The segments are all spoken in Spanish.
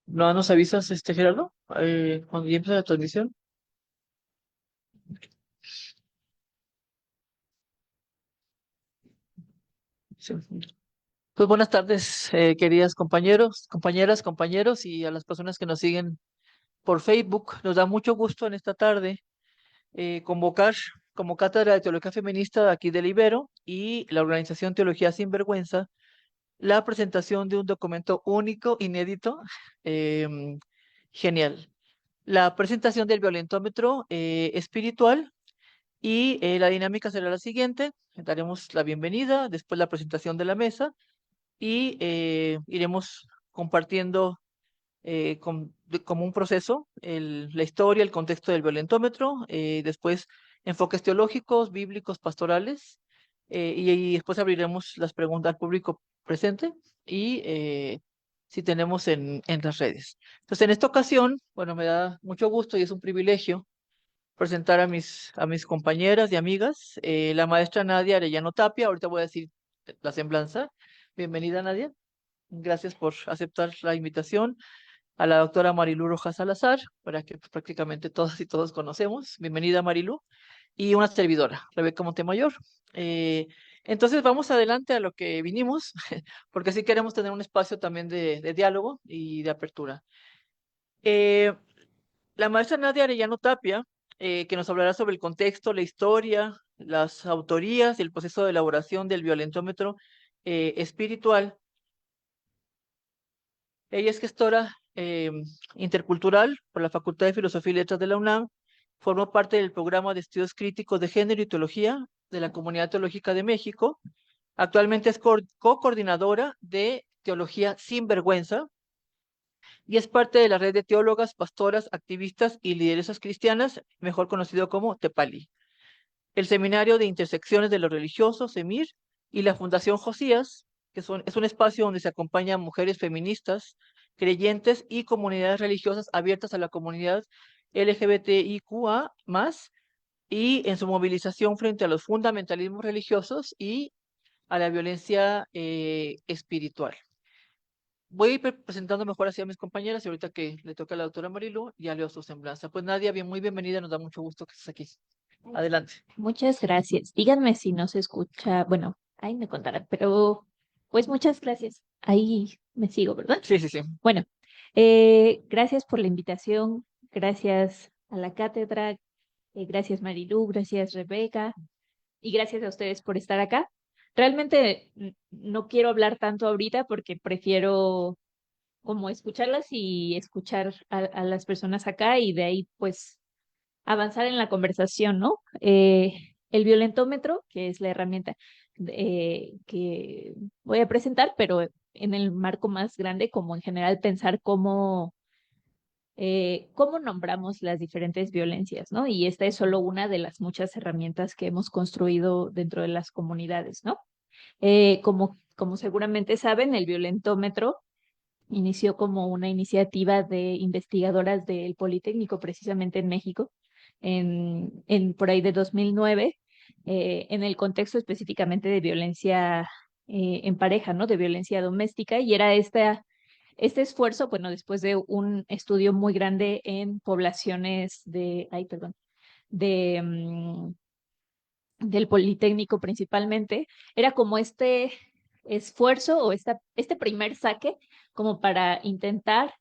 ¿No nos avisas, Gerardo? Cuando ya empiece la transmisión. Sí. Pues buenas tardes, queridas compañeras, compañeros y a las personas que nos siguen por Facebook. Nos da mucho gusto en esta tarde convocar como Cátedra de Teología Feminista de aquí del Ibero y la organización Teología Sin Vergüenza la presentación de un documento único, inédito, em, genial. La presentación del violentómetro espiritual. Y la dinámica será la siguiente. Daremos la bienvenida, después la presentación de la mesa y iremos compartiendo como un proceso la historia, el contexto del violentómetro, después enfoques teológicos, bíblicos, pastorales, y después abriremos las preguntas al público presente y si tenemos en las redes. Entonces, en esta ocasión, bueno, me da mucho gusto y es un privilegio presentar a mis compañeras y amigas, la maestra Nadia Arellano Tapia, ahorita voy a decir la semblanza. Bienvenida, Nadia. Gracias por aceptar la invitación. A la doctora Marilú Rojas Salazar, para que pues, prácticamente todas y todos conocemos. Bienvenida, Marilú. Y una servidora, Rebeca Montemayor. Eh, entonces, vamos adelante a lo que vinimos, porque sí queremos tener un espacio también de diálogo y de apertura. Eh, la maestra Nadia Arellano Tapia, que nos hablará sobre el contexto, la historia, las autorías y el proceso de elaboración del violentómetro espiritual. Ella es gestora intercultural por la Facultad de Filosofía y Letras de la UNAM. Formó parte del programa de estudios críticos de género y teología de la Comunidad Teológica de México. Actualmente es co-coordinadora de Teología Sin Vergüenza y es parte de la red de teólogas, pastoras, activistas y lideresas cristianas, mejor conocido como TEPALI, el Seminario de Intersecciones de lo Religioso, SEMIR, y la Fundación Josías, es un espacio donde se acompañan mujeres feministas, creyentes y comunidades religiosas abiertas a la comunidad LGBTIQA+, y en su movilización frente a los fundamentalismos religiosos y a la violencia espiritual. Voy a ir presentando mejor así a mis compañeras y ahorita que le toca a la doctora Marilu, ya leo su semblanza. Pues Nadia, bien, muy bienvenida, nos da mucho gusto que estés aquí. Adelante. Muchas gracias. Díganme si no se escucha. Bueno, ahí me contarán, pero pues muchas gracias. Ahí me sigo, ¿verdad? Sí, sí, sí. Bueno, gracias por la invitación. Gracias a la cátedra. Gracias Marilú, gracias Rebeca y gracias a ustedes por estar acá. Realmente no quiero hablar tanto ahorita porque prefiero como escucharlas y escuchar a las personas acá y de ahí pues avanzar en la conversación, ¿no? El violentómetro, que es la herramienta que voy a presentar, pero en el marco más grande, como en general pensar cómo nombramos las diferentes violencias, ¿no? Y esta es solo una de las muchas herramientas que hemos construido dentro de las comunidades, ¿no? Como seguramente saben, el violentómetro inició como una iniciativa de investigadoras del Politécnico, precisamente en México, en por ahí de 2009, en el contexto específicamente de violencia en pareja, ¿no? De violencia doméstica, y era este esfuerzo, bueno, después de un estudio muy grande en poblaciones ay, perdón, de, del Politécnico principalmente, era como este esfuerzo o este primer saque como para intentar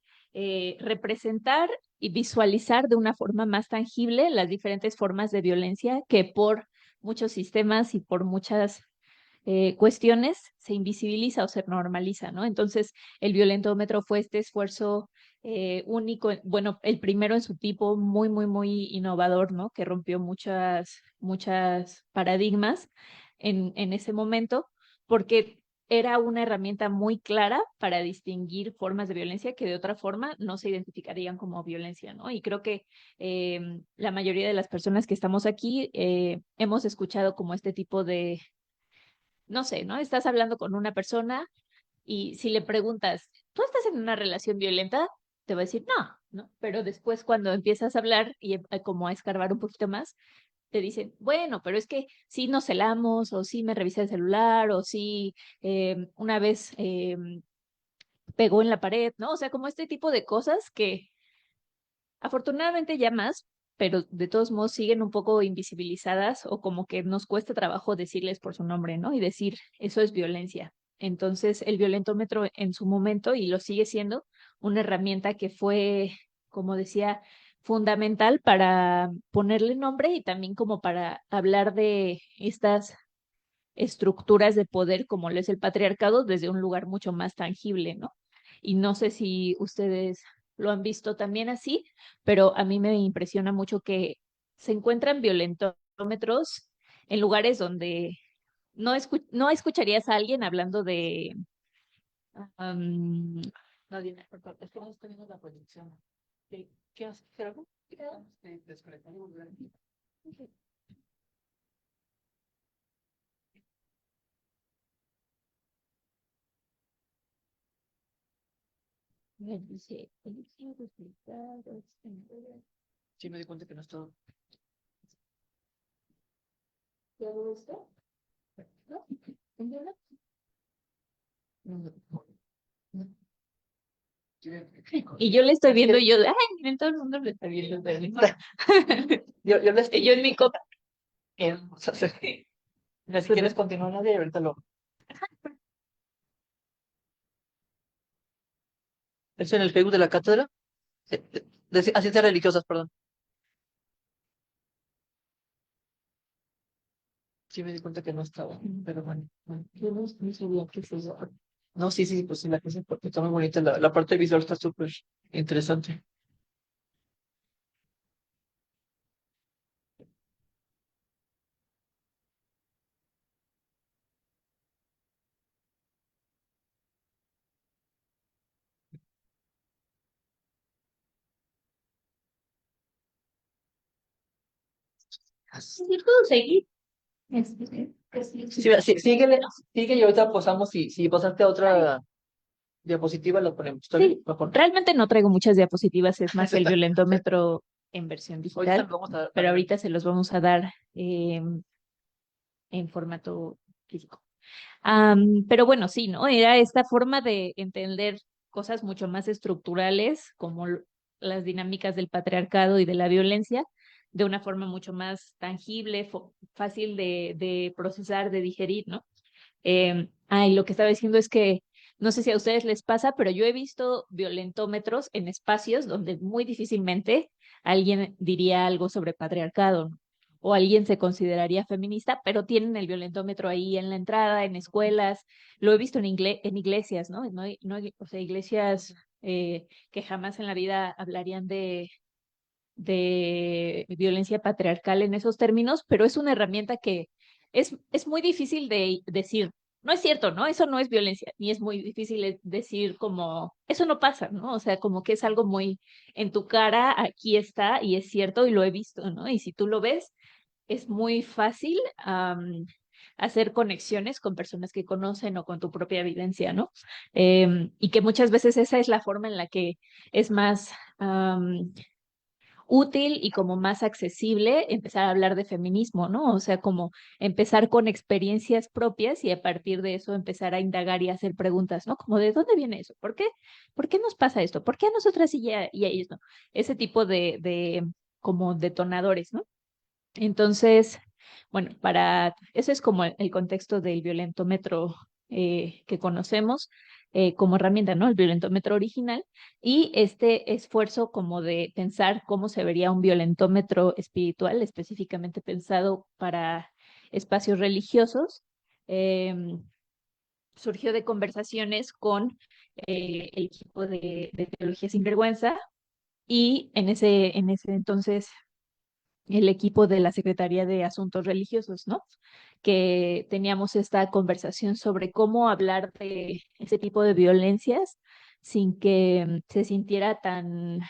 representar y visualizar de una forma más tangible las diferentes formas de violencia que por muchos sistemas y por muchas cuestiones se invisibiliza o se normaliza, ¿no? Entonces, el violentómetro fue este esfuerzo único, bueno, el primero en su tipo, muy, muy, muy innovador, ¿no? Que rompió muchas paradigmas en ese momento, porque era una herramienta muy clara para distinguir formas de violencia que de otra forma no se identificarían como violencia, ¿no? Y creo que la mayoría de las personas que estamos aquí hemos escuchado como este tipo de, no sé, ¿no? Estás hablando con una persona y si le preguntas, ¿tú estás en una relación violenta? Te va a decir, no, ¿no? Pero después cuando empiezas a hablar y como a escarbar un poquito más, te dicen, bueno, pero es que sí nos celamos, o sí me revisé el celular, o sí una vez pegó en la pared, ¿no? O sea, como este tipo de cosas que afortunadamente ya más, pero de todos modos siguen un poco invisibilizadas o como que nos cuesta trabajo decirles por su nombre, ¿no? Y decir, eso es violencia. Entonces, el violentómetro en su momento, y lo sigue siendo, una herramienta que fue, como decía, fundamental para ponerle nombre y también como para hablar de estas estructuras de poder como lo es el patriarcado desde un lugar mucho más tangible, ¿no? Y no sé si ustedes lo han visto también así, pero a mí me impresiona mucho que se encuentran violentómetros en lugares donde no escucharías a alguien hablando de... am, No, dime, por favor, es que no estoy viendo la proyección. ¿Qué haces? ¿Hacer algo? Sí, desconectar y volver. Sí, me di cuenta que no estaba. No, no. Y yo le estoy viendo y yo, ay, miren, todo el mundo lo está viendo. Yo le Y estoy yo en mi copa. viendo. O sea, si quieres continuar, Nadia, y ahorita lo. ¿Es en el Facebook de la cátedra? De ciencias religiosas, perdón. Sí, me di cuenta que no estaba, pero bueno. Yo no sabía que fue eso. No, sí, sí, pues sí, la cosa porque está muy bonita. La parte visual está súper interesante. Sí, puedo seguir. Sí, mira, sí, síguele, sigue y ahorita posamos. Si pasaste a otra diapositiva, lo ponemos. ¿Está bien? Sí, Mejor. realmente no traigo muchas diapositivas, es más Eso el está. Sí. violentómetro en versión Ahorita digital, lo vamos a dar pero también. ahorita se los vamos a dar en formato físico. Pero bueno, sí, ¿no? Era esta forma de entender cosas mucho más estructurales, como las dinámicas del patriarcado y de la violencia, de una forma mucho más tangible, fácil de procesar, de digerir, ¿no? Y lo que estaba diciendo es que no sé si a ustedes les pasa, pero yo he visto violentómetros en espacios donde muy difícilmente alguien diría algo sobre patriarcado, ¿no? O alguien se consideraría feminista, pero tienen el violentómetro ahí en la entrada, en escuelas. Lo he visto en iglesias, ¿no? O sea, iglesias que jamás en la vida hablarían de violencia patriarcal en esos términos, pero es una herramienta que es muy difícil de decir, no es cierto, ¿no? Eso no es violencia, ni es muy difícil decir como, eso no pasa, ¿no? O sea, como que es algo muy en tu cara, aquí está y es cierto y lo he visto, ¿no? Y si tú lo ves, es muy fácil hacer conexiones con personas que conocen o con tu propia vivencia, ¿no? Y que muchas veces esa es la forma en la que es más útil y como más accesible empezar a hablar de feminismo, ¿no? O sea, como empezar con experiencias propias y a partir de eso empezar a indagar y hacer preguntas, ¿no? Como de dónde viene eso, ¿por qué? ¿Por qué nos pasa esto? ¿Por qué a nosotras y a ellos no? Ese tipo de como detonadores, ¿no? Entonces, bueno, para eso es como el contexto del violentómetro que conocemos como herramienta, ¿no? El violentómetro original y este esfuerzo como de pensar cómo se vería un violentómetro espiritual, específicamente pensado para espacios religiosos, em, surgió de conversaciones con el equipo de Teología Sin Vergüenza y en ese entonces el equipo de la Secretaría de Asuntos Religiosos, ¿no? Que teníamos esta conversación sobre cómo hablar de ese tipo de violencias sin que se sintiera tan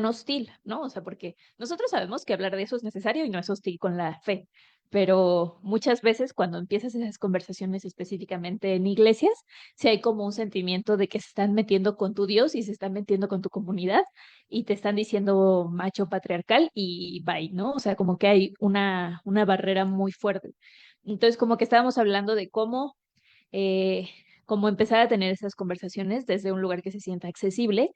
hostil, ¿no? O sea, porque nosotros sabemos que hablar de eso es necesario y no es hostil con la fe, pero muchas veces cuando empiezas esas conversaciones específicamente en iglesias, sí hay como un sentimiento de que se están metiendo con tu Dios y se están metiendo con tu comunidad y te están diciendo macho patriarcal y bye, ¿no? O sea, como que hay una barrera muy fuerte. Entonces, como que estábamos hablando de cómo como empezar a tener esas conversaciones desde un lugar que se sienta accesible.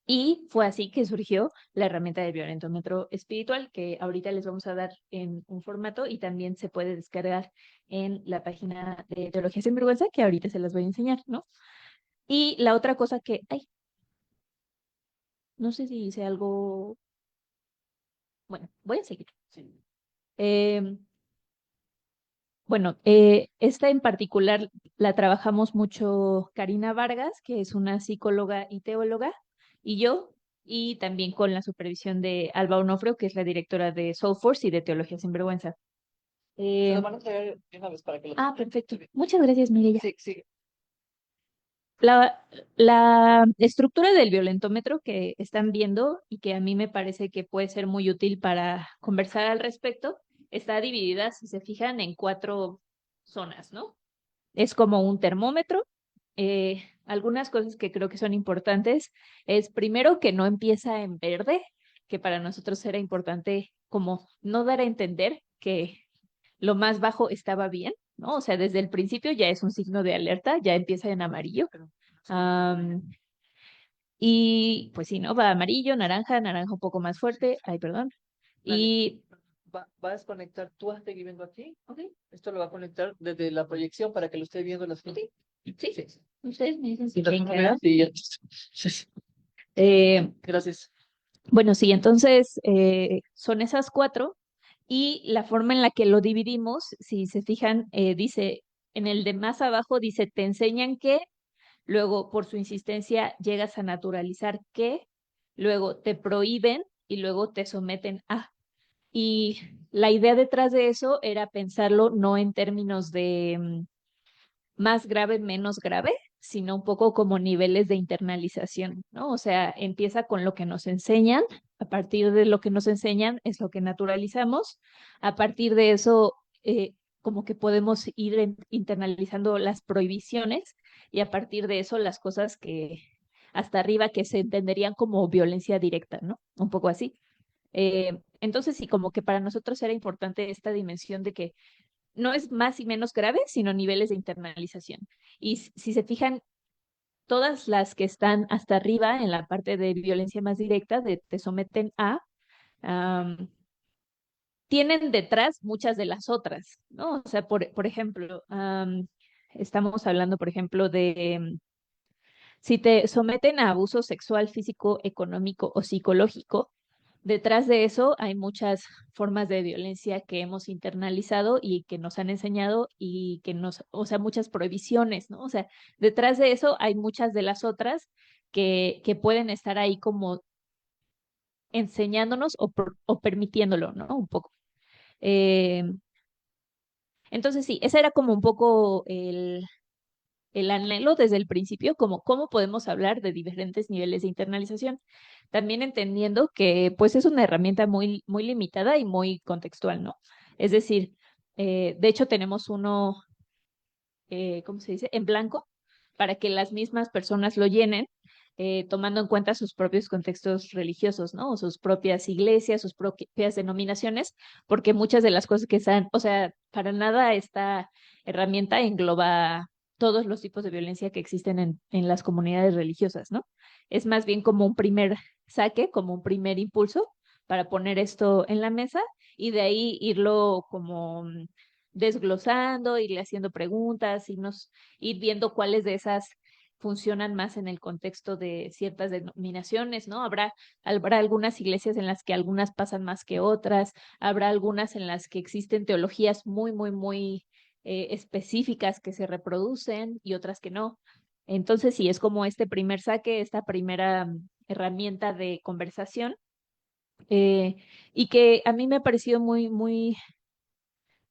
Y fue así que surgió la herramienta de violentómetro espiritual, que ahorita les vamos a dar en un formato y también se puede descargar en la página de Teología Sin Vergüenza, que ahorita se las voy a enseñar, ¿no? Y la otra cosa que, ay, no sé si hice algo, bueno, voy a seguir. Sí. Em, Bueno, esta en particular la trabajamos mucho Karina Vargas, que es una psicóloga y teóloga, y yo, y también con la supervisión de Alba Onofreo, que es la directora de Soulforce y de Teología Sin Vergüenza. Se lo Eh, van a traer de una vez para que lo Perfecto. tengan. Muchas gracias, Mireya. Sí, sí. La estructura del violentómetro que están viendo y que a mí me parece que puede ser muy útil para conversar al respecto, está dividida, si se fijan, en 4 zonas, ¿no? Es como un termómetro. Algunas cosas que creo que son importantes es primero que no empieza en verde, que para nosotros era importante como no dar a entender que lo más bajo estaba bien, ¿no? O sea, desde el principio ya es un signo de alerta, ya empieza en amarillo. Am, y pues sí, ¿no? Va amarillo, naranja, naranja un poco más fuerte, ay, perdón. Dani, Y va a desconectar, tú vas a seguir viendo aquí. Ok. Esto lo va a conectar desde la proyección para que lo esté viendo la gente. sí, Sí. ustedes me dicen si Mientras quieren tú lo quedar. veas y ya. Sí, sí. Gracias. Bueno, sí, entonces son esas 4 y la forma en la que lo dividimos, si se fijan, dice, en el de más abajo dice, te enseñan que, luego por su insistencia llegas a naturalizar que, luego te prohíben y luego te someten a. Y la idea detrás de eso era pensarlo no en términos de más grave, menos grave, sino un poco como niveles de internalización, ¿no? O sea, empieza con lo que nos enseñan, a partir de lo que nos enseñan es lo que naturalizamos, a partir de eso, como que podemos ir internalizando las prohibiciones y a partir de eso las cosas que hasta arriba que se entenderían como violencia directa, ¿no? Un poco así. Entonces, sí, como que para nosotros era importante esta dimensión de que no es más y menos grave, sino niveles de internalización. Y si se fijan, todas las que están hasta arriba en la parte de violencia más directa, de te someten a, am, tienen detrás muchas de las otras, ¿no? O sea, por ejemplo, estamos hablando, por ejemplo, de si te someten a abuso sexual, físico, económico o psicológico, detrás de eso hay muchas formas de violencia que hemos internalizado y que nos han enseñado y que nos, o sea, muchas prohibiciones, ¿no? O sea, detrás de eso hay muchas de las otras que pueden estar ahí como enseñándonos o permitiéndolo, ¿no? Un poco. Eh, entonces sí, ese era como un poco el anhelo desde el principio, como cómo podemos hablar de diferentes niveles de internalización, también entendiendo que pues es una herramienta muy, muy limitada y muy contextual, ¿no? Es decir, de hecho tenemos uno, ¿cómo se dice? En blanco, para que las mismas personas lo llenen, tomando en cuenta sus propios contextos religiosos, ¿no? O sus propias iglesias, sus propias denominaciones, porque muchas de las cosas que están, o sea, para nada esta herramienta engloba todos los tipos de violencia que existen en las comunidades religiosas, ¿no? Es más bien como un primer saque, como un primer impulso para poner esto en la mesa y de ahí irlo como desglosando, irle haciendo preguntas, ir viendo cuáles de esas funcionan más en el contexto de ciertas denominaciones, ¿no? Habrá algunas iglesias en las que algunas pasan más que otras, habrá algunas en las que existen teologías muy, muy, muy específicas que se reproducen y otras que no. Entonces, sí, es como este primer saque, esta primera herramienta de conversación, eh, y que a mí me ha parecido muy, muy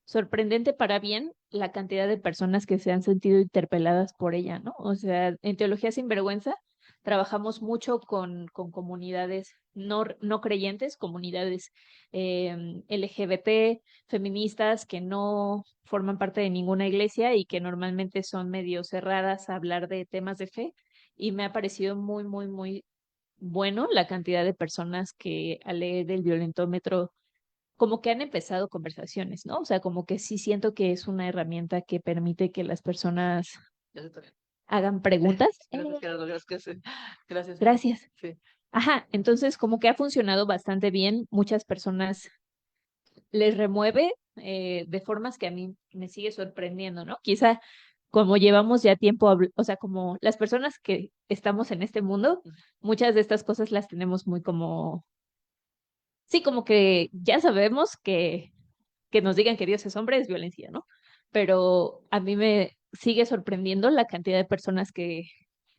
sorprendente para bien la cantidad de personas que se han sentido interpeladas por ella, ¿no? O sea, en Teología Sin Vergüenza trabajamos mucho con comunidades no creyentes, comunidades LGBT, feministas que no forman parte de ninguna iglesia y que normalmente son medio cerradas a hablar de temas de fe. Y me ha parecido muy, muy, muy bueno la cantidad de personas que al leer el violentómetro como que han empezado conversaciones, ¿no? O sea, como que sí siento que es una herramienta que permite que las personas Ya se está bien. hagan preguntas. Gracias, Gerardo, gracias. Gracias. Gracias. Sí. Ajá, entonces como que ha funcionado bastante bien. Muchas personas les remueve de formas que a mí me sigue sorprendiendo, ¿no? Quizá como llevamos ya tiempo, o sea, como las personas que estamos en este mundo, muchas de estas cosas las tenemos muy como, sí, como que ya sabemos que nos digan que Dios es hombre es violencia, ¿no? Pero a mí me sigue sorprendiendo la cantidad de personas que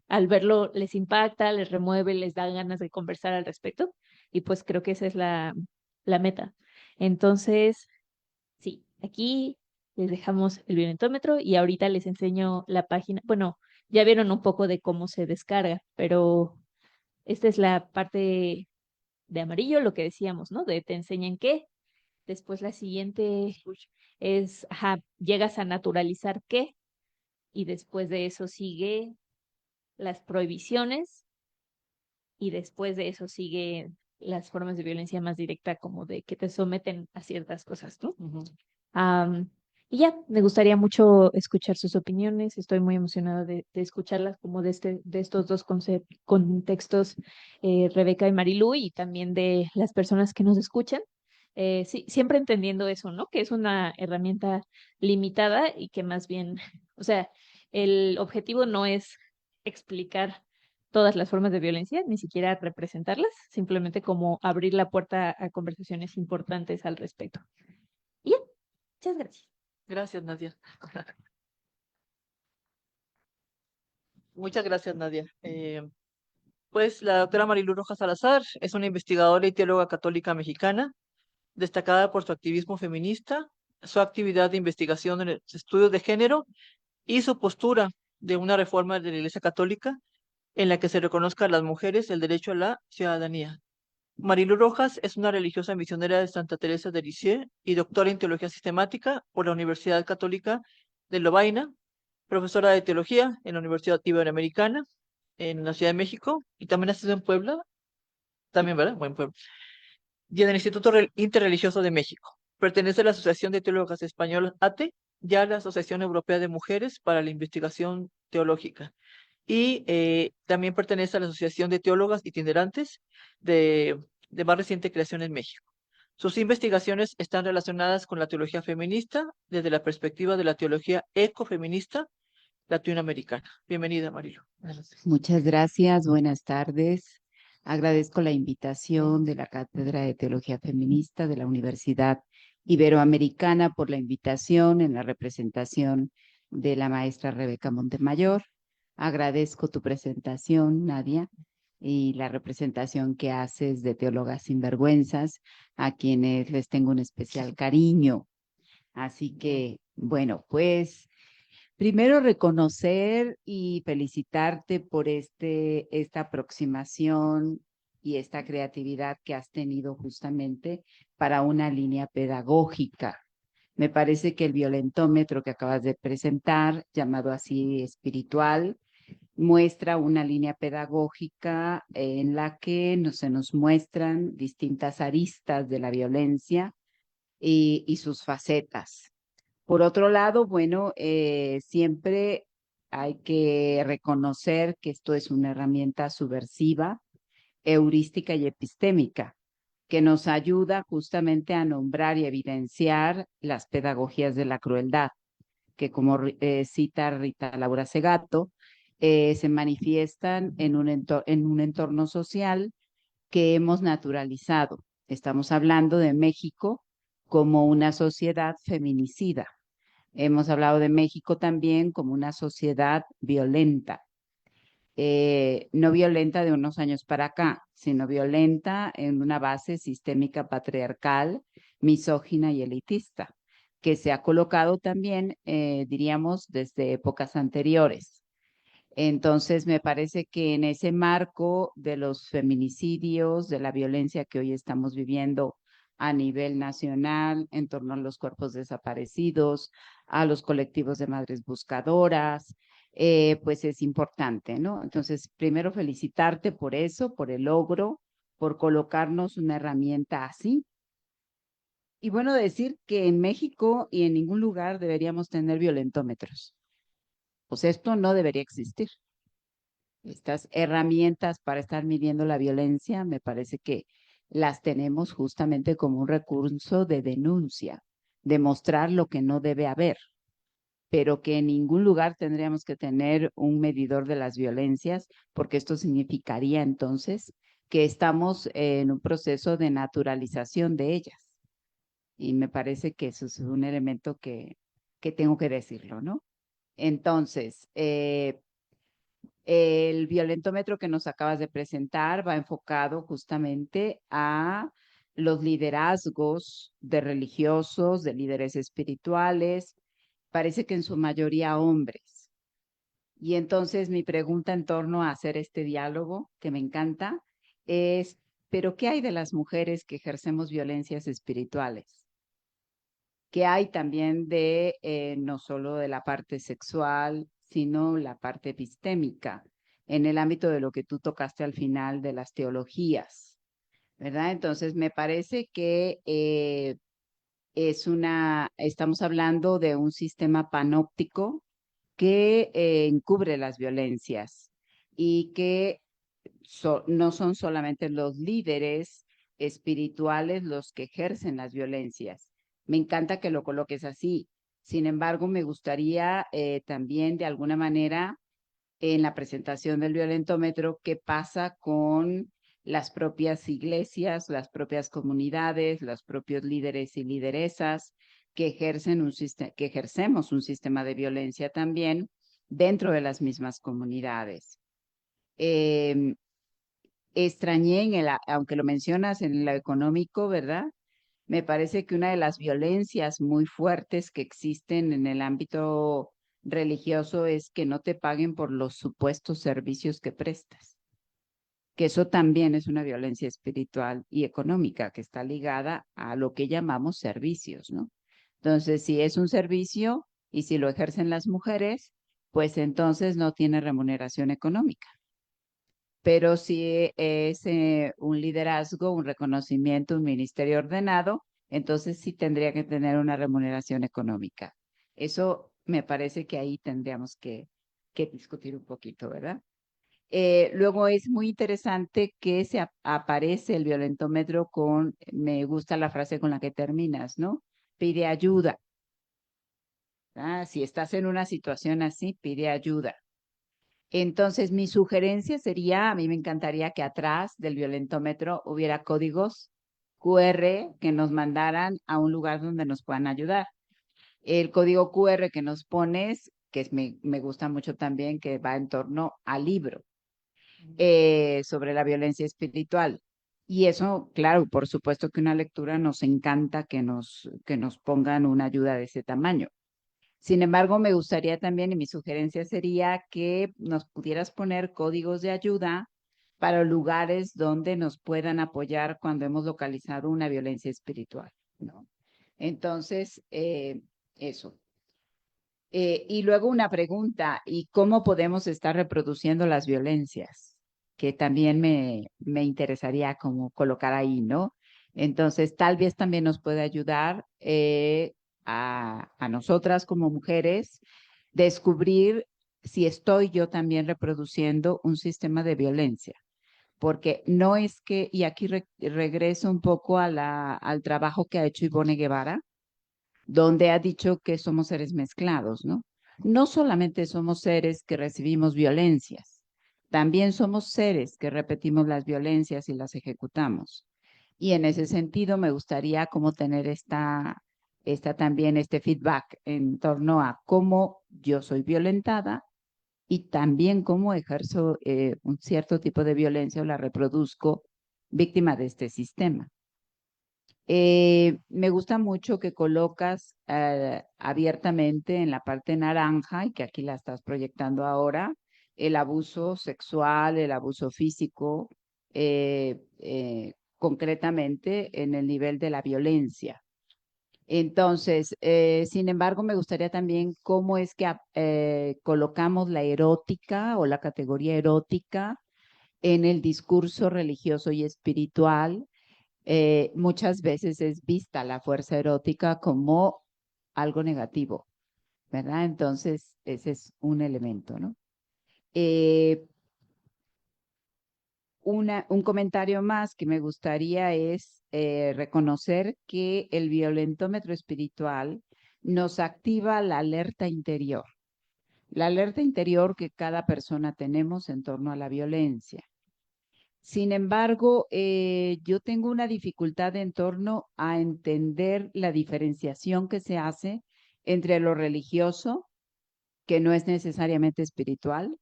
al verlo les impacta, les remueve, les da ganas de conversar al respecto. Y pues creo que esa es la meta. Entonces, sí, aquí les dejamos el violentómetro y ahorita les enseño la página. Bueno, ya vieron un poco de cómo se descarga, pero esta es la parte de amarillo, lo que decíamos, ¿no? De te enseñan qué. Después la siguiente es, ajá, llegas a naturalizar qué. Y después de eso sigue las prohibiciones. Y después de eso sigue las formas de violencia más directa, como de que te someten a ciertas cosas, ¿no? Am, y ya, me gustaría mucho escuchar sus opiniones. Estoy muy emocionada de escucharlas, como de estos dos contextos, Rebeca y Marilú, y también de las personas que nos escuchan. Sí, siempre entendiendo eso, ¿no? Que es una herramienta limitada y que más bien, o sea, el objetivo no es explicar todas las formas de violencia, ni siquiera representarlas, simplemente como abrir la puerta a conversaciones importantes al respecto. Y ya, muchas gracias. Gracias, Nadia. Muchas gracias, Nadia. Pues la doctora Marilu Rojas Salazar es una investigadora y teóloga católica mexicana, destacada por su activismo feminista, su actividad de investigación en los estudios de género y su postura de una reforma de la Iglesia Católica en la que se reconozca a las mujeres el derecho a la ciudadanía. Marilu Rojas es una religiosa misionera de Santa Teresa de Lisieux y doctora en teología sistemática por la Universidad Católica de Lovaina, profesora de teología en la Universidad Iberoamericana en la Ciudad de México y también ha estudiado en Puebla, también, ¿verdad? Buen pueblo. Y en el Instituto Interreligioso de México. Pertenece a la Asociación de Teólogas Españolas ATE y a la Asociación Europea de Mujeres para la Investigación Teológica. Y también pertenece a la Asociación de Teólogas Itinerantes de más reciente creación en México. Sus investigaciones están relacionadas con la teología feminista desde la perspectiva de la teología ecofeminista latinoamericana. Bienvenida, Marilo. Muchas gracias, buenas tardes. Agradezco la invitación de la Cátedra de Teología Feminista de la Universidad Iberoamericana por la invitación en la representación de la maestra Rebeca Montemayor. Agradezco tu presentación, Nadia, y la representación que haces de Teólogas Sinvergüenzas, a quienes les tengo un especial cariño. Así que, bueno, pues primero, reconocer y felicitarte por esta aproximación y esta creatividad que has tenido justamente para una línea pedagógica. Me parece que el violentómetro que acabas de presentar, llamado así espiritual, muestra una línea pedagógica en la que se nos muestran distintas aristas de la violencia y sus facetas. Por otro lado, bueno, siempre hay que reconocer que esto es una herramienta subversiva, heurística y epistémica, que nos ayuda justamente a nombrar y evidenciar las pedagogías de la crueldad, que como cita Rita Laura Segato, se manifiestan en un entorno social que hemos naturalizado. Estamos hablando de México como una sociedad feminicida. Hemos hablado de México también como una sociedad violenta, no violenta de unos años para acá, sino violenta en una base sistémica patriarcal, misógina y elitista, que se ha colocado también, diríamos, desde épocas anteriores. Entonces, me parece que en ese marco de los feminicidios, de la violencia que hoy estamos viviendo a nivel nacional en torno a los cuerpos desaparecidos, a los colectivos de madres buscadoras, pues es importante, ¿no? Entonces, primero felicitarte por eso, por el logro, por colocarnos una herramienta así. Y bueno, decir que en México y en ningún lugar deberíamos tener violentómetros, Pues esto no debería existir. Estas herramientas para estar midiendo la violencia me parece que las tenemos justamente como un recurso de denuncia, de mostrar lo que no debe haber, pero que en ningún lugar tendríamos que tener un medidor de las violencias, porque esto significaría entonces que estamos en un proceso de naturalización de ellas. Y me parece que eso es un elemento que tengo que decirlo, ¿no? Entonces, el violentómetro que nos acabas de presentar va enfocado justamente a los liderazgos de religiosos, de líderes espirituales, parece que en su mayoría hombres. Y entonces mi pregunta en torno a hacer este diálogo, que me encanta, es, ¿pero qué hay de las mujeres que ejercemos violencias espirituales? ¿Qué hay también de no solo de la parte sexual, sino la parte epistémica, en el ámbito de lo que tú tocaste al final de las teologías, ¿verdad? Entonces, me parece que estamos hablando de un sistema panóptico que encubre las violencias y que no son solamente los líderes espirituales los que ejercen las violencias. Me encanta que lo coloques así. Sin embargo, me gustaría también de alguna manera en la presentación del violentómetro qué pasa con las propias iglesias, las propias comunidades, los propios líderes y lideresas que que ejercemos un sistema de violencia también dentro de las mismas comunidades. Extrañé aunque lo mencionas en lo económico, ¿verdad? Me parece que una de las violencias muy fuertes que existen en el ámbito religioso es que no te paguen por los supuestos servicios que prestas, que eso también es una violencia espiritual y económica que está ligada a lo que llamamos servicios, ¿no? Entonces, si es un servicio y si lo ejercen las mujeres, pues entonces no tiene remuneración económica. Pero si es un liderazgo, un reconocimiento, un ministerio ordenado, entonces sí tendría que tener una remuneración económica. Eso me parece que ahí tendríamos que discutir un poquito, ¿verdad? Luego es muy interesante que aparece el violentómetro me gusta la frase con la que terminas, ¿no? Pide ayuda. Si estás en una situación así, pide ayuda. Entonces, mi sugerencia sería, a mí me encantaría que atrás del violentómetro hubiera códigos QR que nos mandaran a un lugar donde nos puedan ayudar. El código QR que nos pones, me gusta mucho también, que va en torno al libro sobre la violencia espiritual. Y eso, claro, por supuesto que una lectura nos encanta que nos pongan una ayuda de ese tamaño. Sin embargo, me gustaría también, y mi sugerencia sería que nos pudieras poner códigos de ayuda para lugares donde nos puedan apoyar cuando hemos localizado una violencia espiritual, ¿no? Entonces, eso. Y luego una pregunta, ¿y cómo podemos estar reproduciendo las violencias? Que también me interesaría como colocar ahí, ¿no? Entonces, tal vez también nos puede ayudar a nosotras como mujeres descubrir si estoy yo también reproduciendo un sistema de violencia. Porque no es que, y aquí regreso un poco al trabajo que ha hecho Ivonne Guevara, donde ha dicho que somos seres mezclados, ¿no? No solamente somos seres que recibimos violencias, también somos seres que repetimos las violencias y las ejecutamos. Y en ese sentido me gustaría como tener también este feedback en torno a cómo yo soy violentada y también cómo ejerzo un cierto tipo de violencia o la reproduzco víctima de este sistema. Me gusta mucho que colocas abiertamente en la parte naranja y que aquí la estás proyectando ahora, el abuso sexual, el abuso físico, concretamente en el nivel de la violencia. Entonces, sin embargo, me gustaría también cómo es que colocamos la erótica o la categoría erótica en el discurso religioso y espiritual. Muchas veces es vista la fuerza erótica como algo negativo, ¿verdad? Entonces, ese es un elemento, ¿no? Eh, un comentario más que me gustaría es reconocer que el violentómetro espiritual nos activa la alerta interior. La alerta interior que cada persona tenemos en torno a la violencia. Sin embargo, yo tengo una dificultad en torno a entender la diferenciación que se hace entre lo religioso, que no es necesariamente espiritual,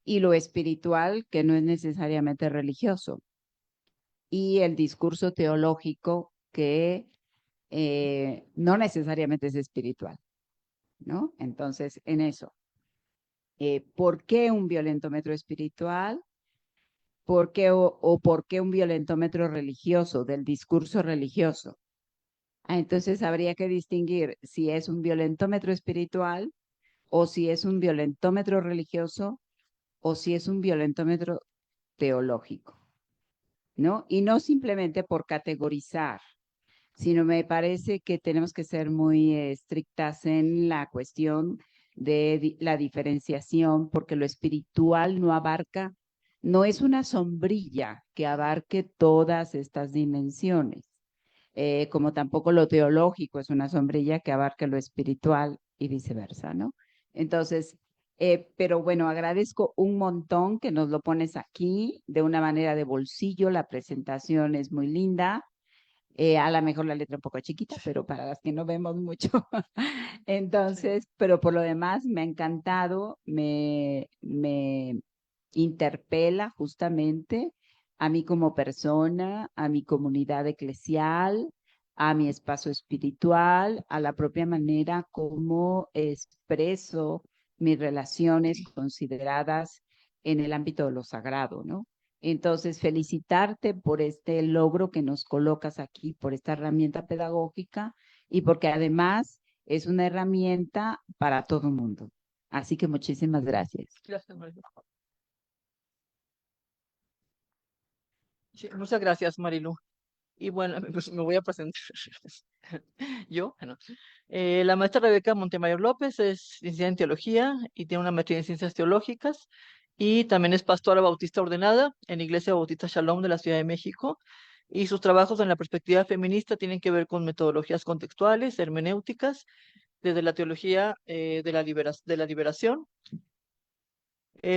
y lo espiritual, que no es necesariamente religioso, y el discurso teológico, que no necesariamente es espiritual, ¿no? Entonces, en eso. ¿Por qué un violentómetro espiritual? ¿Por qué o por qué un violentómetro religioso, del discurso religioso? Entonces habría que distinguir si es un violentómetro espiritual o si es un violentómetro religioso o si es un violentómetro teológico, ¿no? Y no simplemente por categorizar, sino me parece que tenemos que ser muy estrictas en la cuestión de la diferenciación, porque lo espiritual no abarca, no es una sombrilla que abarque todas estas dimensiones, como tampoco lo teológico es una sombrilla que abarque lo espiritual y viceversa, ¿no? Entonces, pero bueno, agradezco un montón que nos lo pones aquí de una manera de bolsillo, la presentación es muy linda. A lo mejor la letra un poco chiquita, pero para las que no vemos mucho. Entonces, pero por lo demás me ha encantado, me interpela justamente a mí como persona, a mi comunidad eclesial, a mi espacio espiritual, a la propia manera como expreso mis relaciones consideradas en el ámbito de lo sagrado, ¿no? Entonces, felicitarte por este logro que nos colocas aquí, por esta herramienta pedagógica y porque además es una herramienta para todo el mundo. Así que muchísimas gracias. Gracias, Marilu. Sí, muchas gracias, Marilu. Y bueno, pues me voy a presentar. Yo, bueno. La maestra Rebeca Montemayor López es licenciada en teología y tiene una maestría en ciencias teológicas y también es pastora bautista ordenada en la Iglesia Bautista Shalom de la Ciudad de México. Y sus trabajos en la perspectiva feminista tienen que ver con metodologías contextuales, hermenéuticas, desde la teología de la liberación.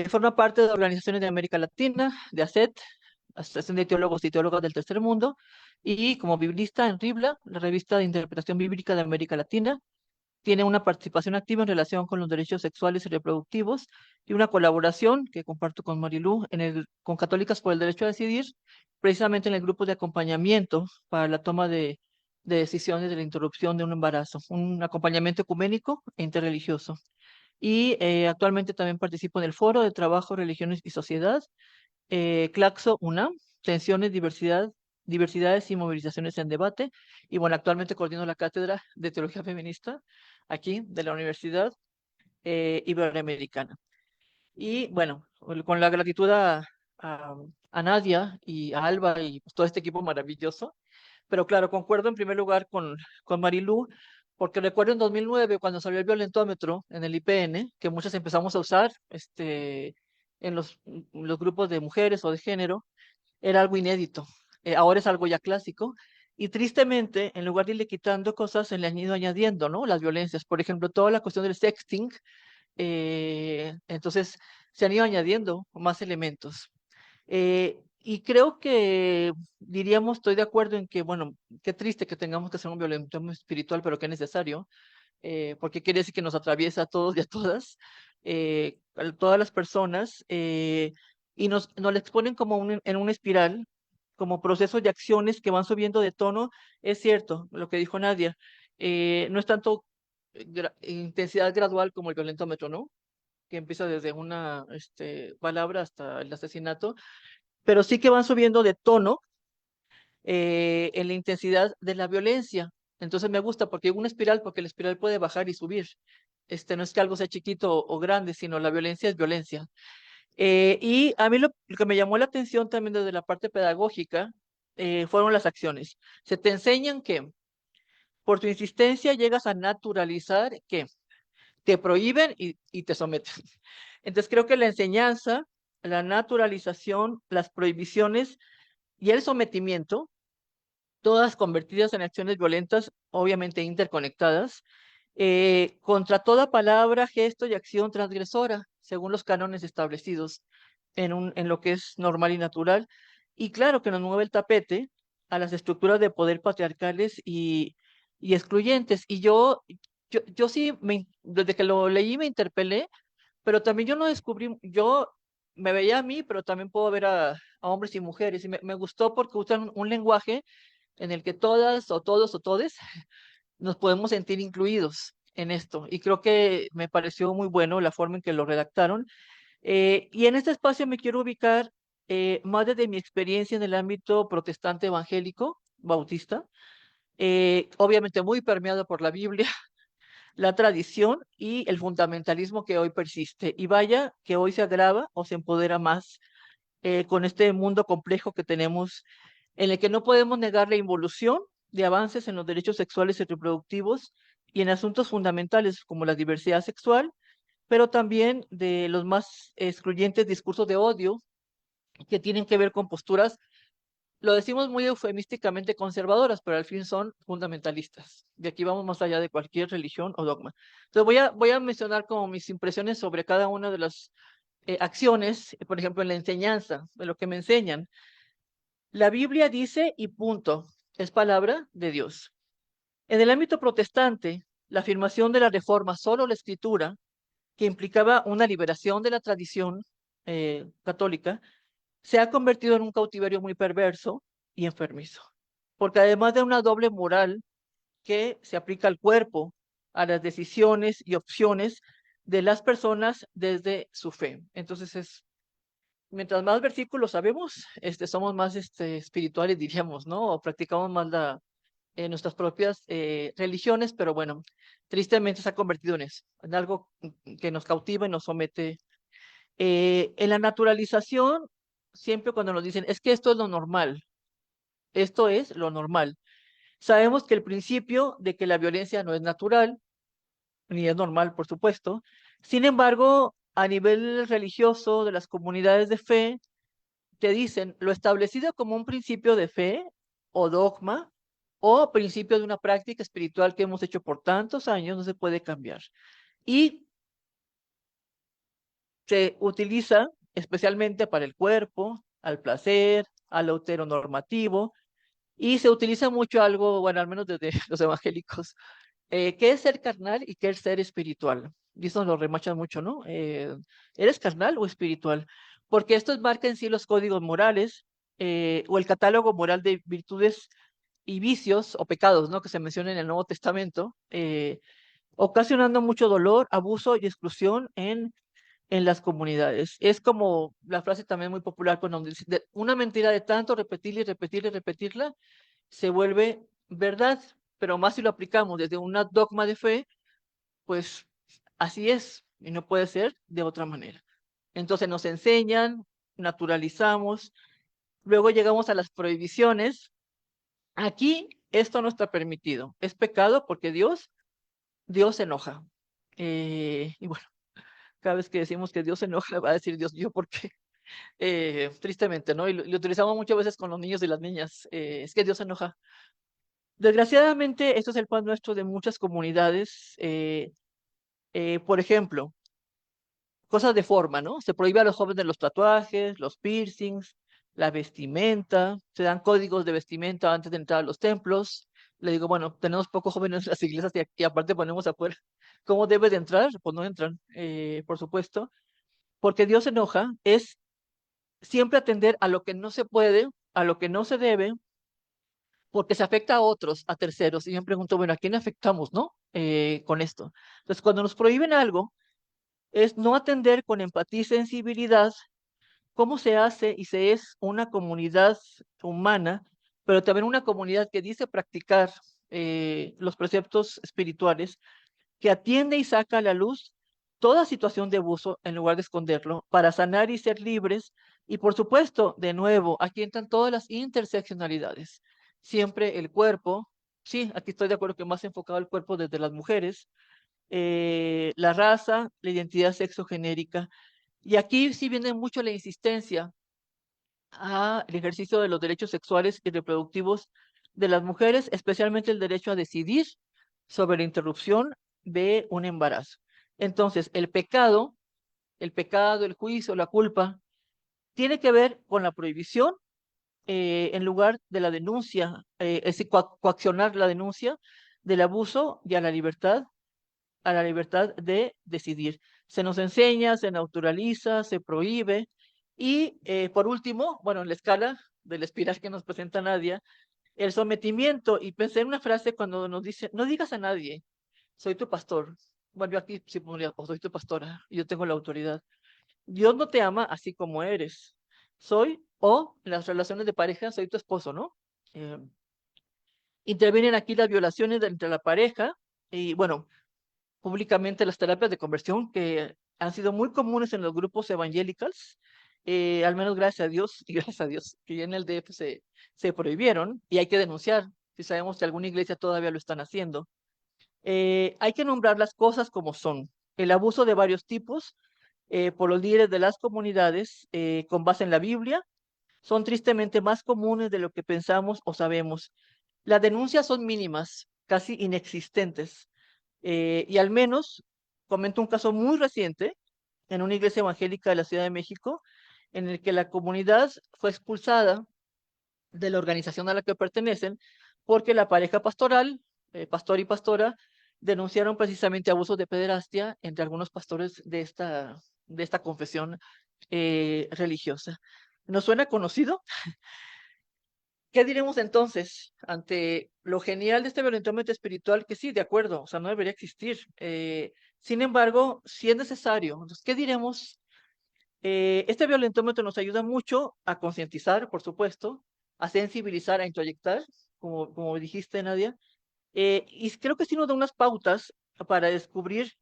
Forma parte de organizaciones de América Latina, de ACET, Asociación de Teólogos y Teólogas del Tercer Mundo, y como biblista en RIBLA, la revista de interpretación bíblica de América Latina. Tiene una participación activa en relación con los derechos sexuales y reproductivos y una colaboración que comparto con Marilú con Católicas por el Derecho a Decidir, precisamente en el grupo de acompañamiento para la toma de decisiones de la interrupción de un embarazo, un acompañamiento ecuménico e interreligioso. Y actualmente también participo en el Foro de Trabajo, Religiones y Sociedad, Claxo UNAM, Tensiones, Diversidades y Movilizaciones en Debate. Y bueno, actualmente coordino la Cátedra de Teología Feminista aquí de la Universidad Iberoamericana. Y bueno, con la gratitud a Nadia y a Alba y pues, todo este equipo maravilloso. Pero claro, concuerdo en primer lugar con Marilú, porque recuerdo en 2009, cuando salió el violentómetro en el IPN, que muchas empezamos a usar en los grupos de mujeres o de género, era algo inédito. Ahora es algo ya clásico. Y tristemente, en lugar de irle quitando cosas, se le han ido añadiendo, ¿no? Las violencias. Por ejemplo, toda la cuestión del sexting. Entonces, se han ido añadiendo más elementos. Y creo que diríamos, estoy de acuerdo en que, bueno, qué triste que tengamos que hacer un violentismo espiritual, pero que es necesario, porque quiere decir que nos atraviesa a todos y a todas, a todas las personas, y nos la exponen como en una espiral, como procesos de acciones que van subiendo de tono. Es cierto, lo que dijo Nadia, no es tanto intensidad gradual como el violentómetro, ¿no? Que empieza desde una palabra hasta el asesinato, pero sí que van subiendo de tono en la intensidad de la violencia. Entonces me gusta porque hay una espiral, porque la espiral puede bajar y subir. No es que algo sea chiquito o grande, sino la violencia es violencia. Y a mí lo que me llamó la atención también desde la parte pedagógica fueron las acciones. Se te enseñan que por tu insistencia llegas a naturalizar que te prohíben y te someten. Entonces creo que la enseñanza, la naturalización, las prohibiciones y el sometimiento, todas convertidas en acciones violentas, obviamente interconectadas, contra toda palabra, gesto y acción transgresora, según los cánones establecidos en lo que es normal y natural. Y claro que nos mueve el tapete a las estructuras de poder patriarcales y excluyentes. Y yo sí, desde que lo leí me interpelé, pero también yo no descubrí, yo me veía a mí, pero también puedo ver a hombres y mujeres. Y me gustó porque usan un lenguaje en el que todas o todos o todes nos podemos sentir incluidos en esto. Y creo que me pareció muy bueno la forma en que lo redactaron. Y en este espacio me quiero ubicar más desde mi experiencia en el ámbito protestante evangélico, bautista, obviamente muy permeado por la Biblia, la tradición y el fundamentalismo que hoy persiste. Y vaya que hoy se agrava o se empodera más con este mundo complejo que tenemos, en el que no podemos negar la involución de avances en los derechos sexuales y reproductivos y en asuntos fundamentales como la diversidad sexual, pero también de los más excluyentes discursos de odio que tienen que ver con posturas, lo decimos muy eufemísticamente conservadoras, pero al fin son fundamentalistas. De aquí vamos más allá de cualquier religión o dogma. Entonces voy a mencionar como mis impresiones sobre cada una de las acciones, por ejemplo, en la enseñanza, de lo que me enseñan. La Biblia dice y punto, es palabra de Dios. En el ámbito protestante, la afirmación de la reforma solo la escritura, que implicaba una liberación de la tradición católica, se ha convertido en un cautiverio muy perverso y enfermizo, porque además de una doble moral que se aplica al cuerpo, a las decisiones y opciones de las personas desde su fe. Entonces mientras más versículos sabemos, somos más espirituales, diríamos, ¿no? O practicamos más nuestras propias religiones, pero bueno, tristemente se ha convertido en eso, en algo que nos cautiva y nos somete. En la naturalización, siempre cuando nos dicen, es que esto es lo normal, esto es lo normal. Sabemos que el principio de que la violencia no es natural, ni es normal, por supuesto. Sin embargo, a nivel religioso de las comunidades de fe, te dicen lo establecido como un principio de fe o dogma o principio de una práctica espiritual que hemos hecho por tantos años no se puede cambiar. Y se utiliza especialmente para el cuerpo, al placer, al heteronormativo, y se utiliza mucho algo, bueno, al menos desde los evangélicos, qué es ser carnal y qué es ser espiritual. Y eso lo remachan mucho, ¿no? ¿Eres carnal o espiritual? Porque esto marca en sí los códigos morales o el catálogo moral de virtudes y vicios o pecados, ¿no? Que se menciona en el Nuevo Testamento, ocasionando mucho dolor, abuso y exclusión en las comunidades. Es como la frase también muy popular cuando dice, una mentira de tanto repetirla y repetirla y repetirla, se vuelve verdad, pero más si lo aplicamos desde una dogma de fe, pues así es, y no puede ser de otra manera. Entonces nos enseñan, naturalizamos, luego llegamos a las prohibiciones. Aquí esto no está permitido, es pecado porque Dios se enoja. Y bueno, cada vez que decimos que Dios se enoja, va a decir Dios, ¿yo por qué? Tristemente, ¿no? Y lo utilizamos muchas veces con los niños y las niñas. Es que Dios se enoja. Desgraciadamente, esto es el pan nuestro de muchas comunidades. Por ejemplo, cosas de forma, ¿no? Se prohíbe a los jóvenes los tatuajes, los piercings, la vestimenta, se dan códigos de vestimenta antes de entrar a los templos. Le digo, bueno, tenemos pocos jóvenes en las iglesias y aparte ponemos afuera. ¿Cómo debe de entrar? Pues no entran, por supuesto, porque Dios se enoja, es siempre atender a lo que no se puede, a lo que no se debe, porque se afecta a otros, a terceros. Y yo me pregunto, bueno, ¿a quién afectamos, no? Con esto. Entonces, cuando nos prohíben algo, es no atender con empatía y sensibilidad cómo se hace y se es una comunidad humana, pero también una comunidad que dice practicar los preceptos espirituales, que atiende y saca a la luz toda situación de abuso en lugar de esconderlo, para sanar y ser libres. Y por supuesto, de nuevo, aquí entran todas las interseccionalidades. Siempre el cuerpo, sí, aquí estoy de acuerdo que más enfocado el cuerpo desde las mujeres, la raza, la identidad sexogenérica. Y aquí sí viene mucho la insistencia al ejercicio de los derechos sexuales y reproductivos de las mujeres, especialmente el derecho a decidir sobre la interrupción de un embarazo. Entonces, el pecado, el juicio, la culpa, tiene que ver con la prohibición en lugar de la denuncia, es decir, coaccionar la denuncia del abuso y a la libertad de decidir. Se nos enseña, se naturaliza, se prohíbe. Y por último, bueno, en la escala del espiral que nos presenta Nadia, el sometimiento. Y pensé en una frase cuando nos dice, no digas a nadie, soy tu pastor. Bueno, yo aquí sí pondría, o soy tu pastora, y yo tengo la autoridad. Dios no te ama así como eres. Soy, o en las relaciones de pareja, soy tu esposo, ¿no? Eh, Intervienen aquí las violaciones entre la pareja y, bueno, públicamente las terapias de conversión que han sido muy comunes en los grupos evangélicos, al menos gracias a Dios, y gracias a Dios, que ya en el DF se prohibieron y hay que denunciar, si sabemos que alguna iglesia todavía lo están haciendo. Hay que nombrar las cosas como son. El abuso de varios tipos por los líderes de las comunidades con base en la Biblia son tristemente más comunes de lo que pensamos o sabemos. Las denuncias son mínimas, casi inexistentes. Y al menos comento un caso muy reciente en una iglesia evangélica de la Ciudad de México, en el que la comunidad fue expulsada de la organización a la que pertenecen porque la pareja pastoral, pastor y pastora, denunciaron precisamente abusos de pederastia entre algunos pastores de esta confesión religiosa. ¿Nos suena conocido? ¿Qué diremos entonces ante lo genial de este violentómetro espiritual? Que sí, de acuerdo, o sea, no debería existir. Sin embargo, si es necesario, entonces, ¿qué diremos? Este violentómetro nos ayuda mucho a concientizar, por supuesto, a sensibilizar, a introyectar, como dijiste, Nadia, y creo que sí nos da unas pautas para descubrir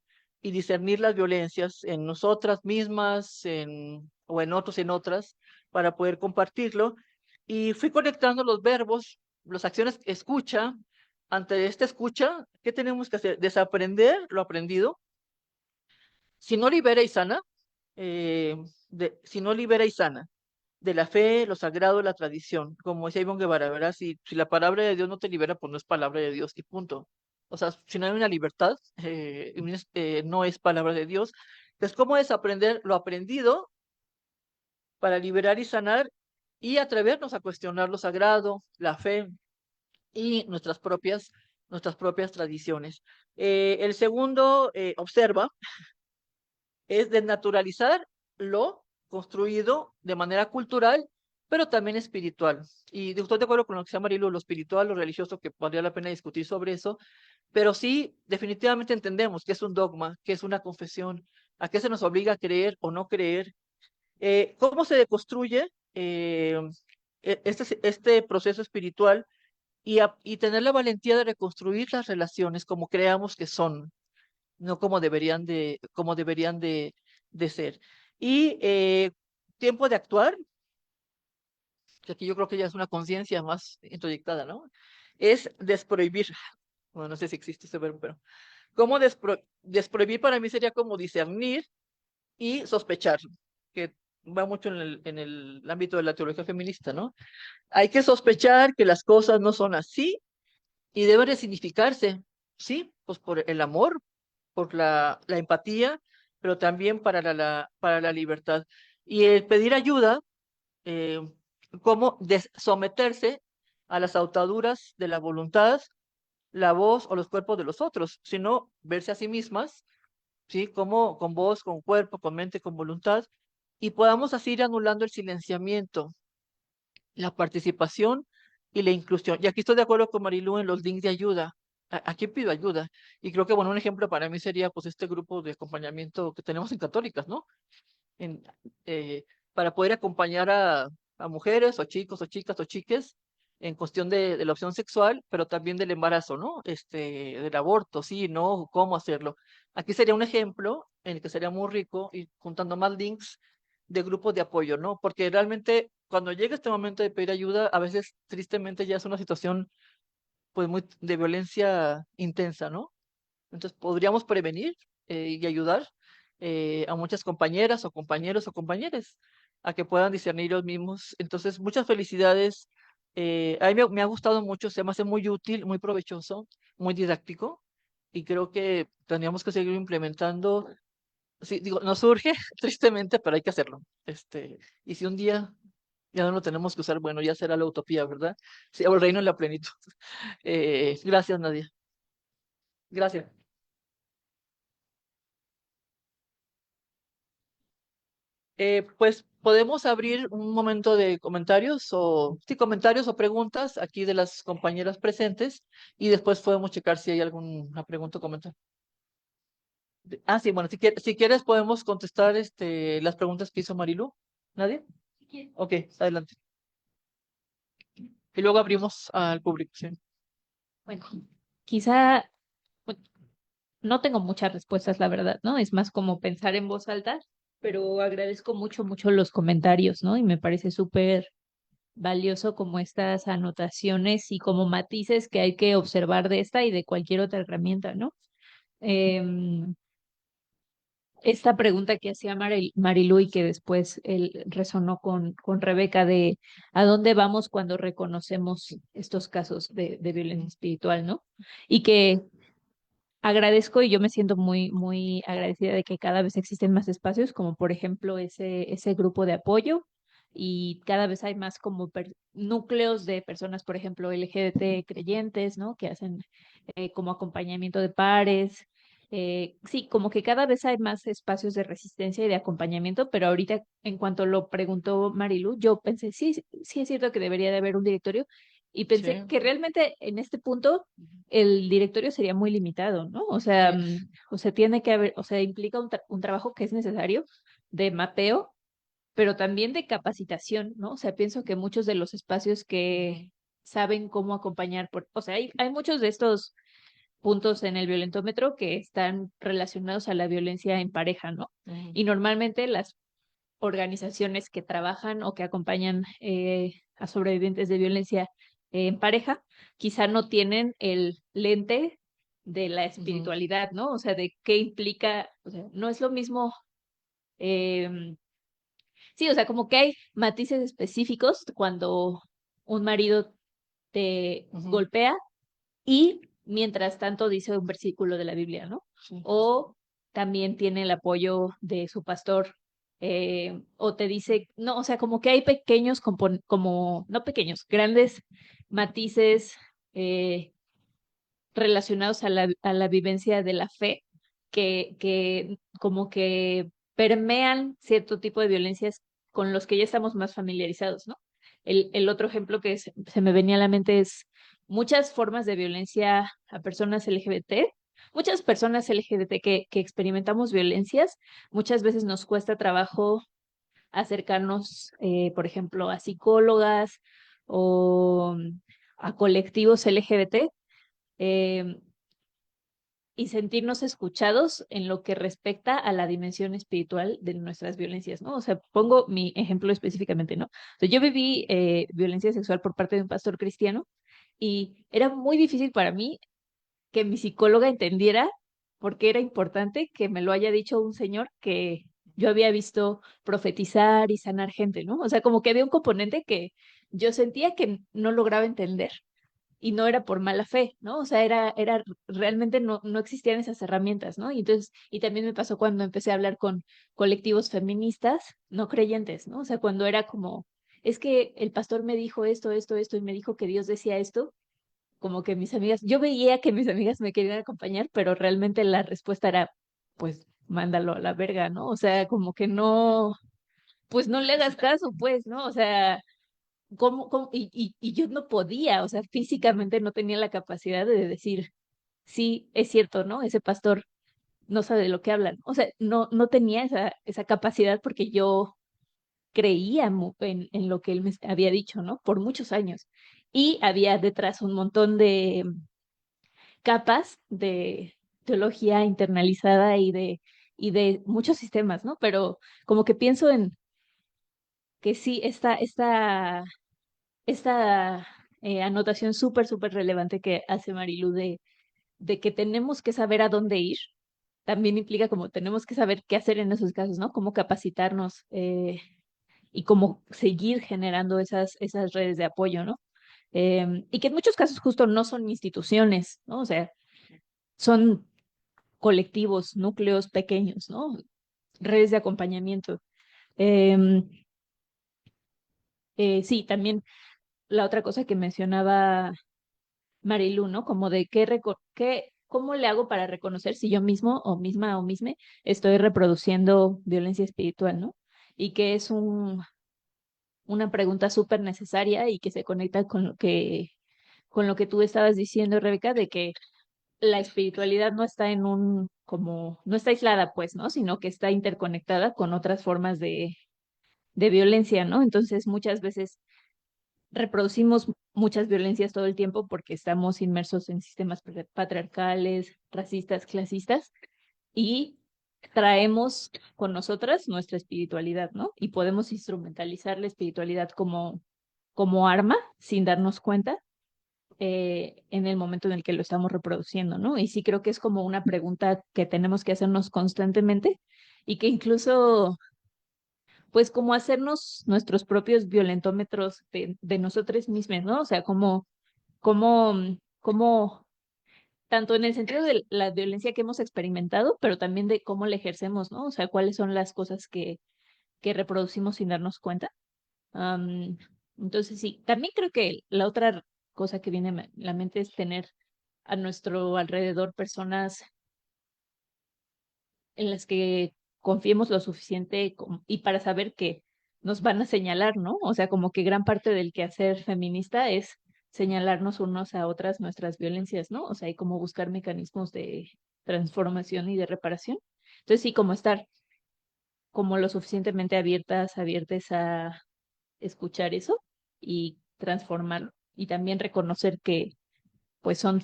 y discernir las violencias en nosotras mismas o en otros, en otras, para poder compartirlo. Y fui conectando los verbos, las acciones escucha. Ante esta escucha, ¿qué tenemos que hacer? Desaprender lo aprendido. Si no libera y sana, eh, si no libera y sana de la fe, lo sagrado, la tradición, como decía Ivonne Guevara, ¿verdad? Si la palabra de Dios no te libera, pues no es palabra de Dios y punto. O sea, si no hay una libertad, no es palabra de Dios. Entonces, ¿cómo desaprender lo aprendido para liberar y sanar y atrevernos a cuestionar lo sagrado, la fe y nuestras propias tradiciones? El segundo, observa, es desnaturalizar lo construido de manera cultural, pero también espiritual. Y estoy de acuerdo con lo que se llama Marilu, lo espiritual, lo religioso, que valdría la pena discutir sobre eso, pero sí, definitivamente entendemos que es un dogma, que es una confesión, a qué se nos obliga a creer o no creer, cómo se deconstruye este proceso espiritual y tener la valentía de reconstruir las relaciones como creamos que son, no como deberían de ser. Y tiempo de actuar, que aquí yo creo que ya es una conciencia más introyectada, ¿no? Es desprohibir. Bueno, no sé si existe ese verbo, pero ¿cómo desprohibir para mí sería como discernir y sospechar, que va mucho en el ámbito de la teología feminista, ¿no? Hay que sospechar que las cosas no son así y deben de significarse, ¿sí? Pues por el amor, por la empatía, pero también para la libertad. Y el pedir ayuda, eh, como someterse a las ataduras de la voluntad, la voz o los cuerpos de los otros, sino verse a sí mismas, ¿sí? Como con voz, con cuerpo, con mente, con voluntad, y podamos así ir anulando el silenciamiento, la participación y la inclusión. Y aquí estoy de acuerdo con Marilu en los links de ayuda. ¿A quién pido ayuda? Y creo que, bueno, un ejemplo para mí sería, pues, este grupo de acompañamiento que tenemos en Católicas, ¿no? En, eh, para poder acompañar a mujeres o chicos o chicas o chiques en cuestión de la opción sexual, pero también del embarazo, ¿no? Del aborto, sí, no, cómo hacerlo. Aquí sería un ejemplo en el que sería muy rico ir juntando más links de grupos de apoyo, ¿no? Porque realmente cuando llega este momento de pedir ayuda, a veces tristemente ya es una situación pues muy de violencia intensa, ¿no? Entonces, podríamos prevenir y ayudar a muchas compañeras o compañeros o compañeras a que puedan discernir ellos mismos. Entonces, muchas felicidades. A mí me ha gustado mucho, se me hace muy útil, muy provechoso, muy didáctico y creo que tendríamos que seguir implementando. Sí, digo, nos surge tristemente, pero hay que hacerlo. Y si un día ya no lo tenemos que usar, bueno, ya será la utopía, ¿verdad? Sí, o el reino en la plenitud. Gracias, Nadia. Gracias. Pues podemos abrir un momento de comentarios o, sí, comentarios o preguntas aquí de las compañeras presentes y después podemos checar si hay alguna pregunta o comentario. Sí, bueno, si quieres podemos contestar las preguntas que hizo Marilu. ¿Nadie? Ok, adelante. Y luego abrimos al público, sí. Bueno, quizá bueno, no tengo muchas respuestas, la verdad, ¿no? Es más como pensar en voz alta, pero agradezco mucho, mucho los comentarios, ¿no? Y me parece súper valioso como estas anotaciones y como matices que hay que observar de esta y de cualquier otra herramienta, ¿no? Em, Esta pregunta que hacía Marilu y que después él resonó con Rebeca de ¿a dónde vamos cuando reconocemos estos casos de violencia espiritual, ¿no? Y que agradezco y yo me siento muy, muy agradecida de que cada vez existen más espacios, como por ejemplo ese grupo de apoyo y cada vez hay más como núcleos de personas, por ejemplo, LGBT creyentes, ¿no? Que hacen como acompañamiento de pares. Sí, como que cada vez hay más espacios de resistencia y de acompañamiento, pero ahorita en cuanto lo preguntó Marilu, yo pensé, sí, sí es cierto que debería de haber un directorio y Sí, pensé que realmente en este punto el directorio sería muy limitado, ¿no? sí, O sea, tiene que haber, o sea, implica un trabajo que es necesario de mapeo, pero también de capacitación, ¿no? O sea, pienso que muchos de los espacios que saben cómo acompañar, o sea, hay muchos de estos puntos en el violentómetro que están relacionados a la violencia en pareja, ¿no? ujú, Y normalmente las organizaciones que trabajan o que acompañan a sobrevivientes de violencia en pareja, quizá no tienen el lente de la ujú, espiritualidad, ¿no? O sea, de qué implica, o sea, no es lo mismo, em, sí, o sea, como que hay matices específicos cuando un marido te ujú, golpea y mientras tanto dice un versículo de la Biblia, ¿no? sí, O también tiene el apoyo de su pastor, o te dice, no, o sea, como que hay pequeños, como, no pequeños, grandes matices eh, relacionados a la vivencia de la fe que como que permean cierto tipo de violencias con los que ya estamos más familiarizados, ¿no? El otro ejemplo que se me venía a la mente es muchas formas de violencia a personas LGBT. Muchas personas LGBT que experimentamos violencias, muchas veces nos cuesta trabajo acercarnos, por ejemplo, a psicólogas o a colectivos LGBT, eh, y sentirnos escuchados en lo que respecta a la dimensión espiritual de nuestras violencias, ¿no? O sea, pongo mi ejemplo específicamente, ¿no? O sea, yo viví violencia sexual por parte de un pastor cristiano y era muy difícil para mí que mi psicóloga entendiera por qué era importante que me lo haya dicho un señor que yo había visto profetizar y sanar gente, ¿no? O sea, como que había un componente que yo sentía que no lograba entender y no era por mala fe, ¿no? O sea, realmente no existían esas herramientas, ¿no? Y entonces, y también me pasó cuando empecé a hablar con colectivos feministas no creyentes, ¿no? O sea, cuando era como, es que el pastor me dijo esto, esto, esto, y me dijo que Dios decía esto, como que mis amigas, yo veía que mis amigas me querían acompañar, pero realmente la respuesta era, pues, mándalo a la verga, ¿no? O sea, como que no, pues no le hagas caso, pues, ¿no? O sea, y yo no podía, o sea, físicamente no tenía la capacidad de decir, sí, es cierto, ¿no? Ese pastor no sabe de lo que hablan. O sea, no tenía esa capacidad porque yo creía en lo que él me había dicho, ¿no? Por muchos años. Y había detrás un montón de capas de teología internalizada y de muchos sistemas, ¿no? Pero como que pienso en que sí, esta anotación súper, súper relevante que hace Marilu de que tenemos que saber a dónde ir, también implica como tenemos que saber qué hacer en esos casos, ¿no? Cómo capacitarnos y cómo seguir generando esas redes de apoyo, ¿no? Y que en muchos casos justo no son instituciones, ¿no? O sea, son colectivos, núcleos pequeños, ¿no? Redes de acompañamiento. Em, sí, también la otra cosa que mencionaba Marilu, ¿no? Como de cómo le hago para reconocer si yo mismo o misma o misme estoy reproduciendo violencia espiritual, ¿no? Y que es una pregunta súper necesaria y que se conecta con lo que tú estabas diciendo, Rebeca, de que la espiritualidad no está no está aislada, pues, ¿no? Sino que está interconectada con otras formas de violencia, ¿no? Entonces, muchas veces reproducimos muchas violencias todo el tiempo porque estamos inmersos en sistemas patriarcales, racistas, clasistas y traemos con nosotras nuestra espiritualidad, ¿no? Y podemos instrumentalizar la espiritualidad como arma sin darnos cuenta en el momento en el que lo estamos reproduciendo, ¿no? Y sí creo que es como una pregunta que tenemos que hacernos constantemente y que incluso pues como hacernos nuestros propios violentómetros de nosotros mismos, ¿no? O sea, como, tanto en el sentido de la violencia que hemos experimentado, pero también de cómo la ejercemos, ¿no? O sea, cuáles son las cosas que reproducimos sin darnos cuenta. Am, entonces, sí, también creo que la otra cosa que viene a la mente es tener a nuestro alrededor personas en las que confiemos lo suficiente y para saber que nos van a señalar, ¿no? O sea, como que gran parte del quehacer feminista es señalarnos unos a otras nuestras violencias, ¿no? O sea, y como buscar mecanismos de transformación y de reparación. Entonces, sí, como estar como lo suficientemente abiertas a escuchar eso y transformarlo. Y también reconocer que, pues, son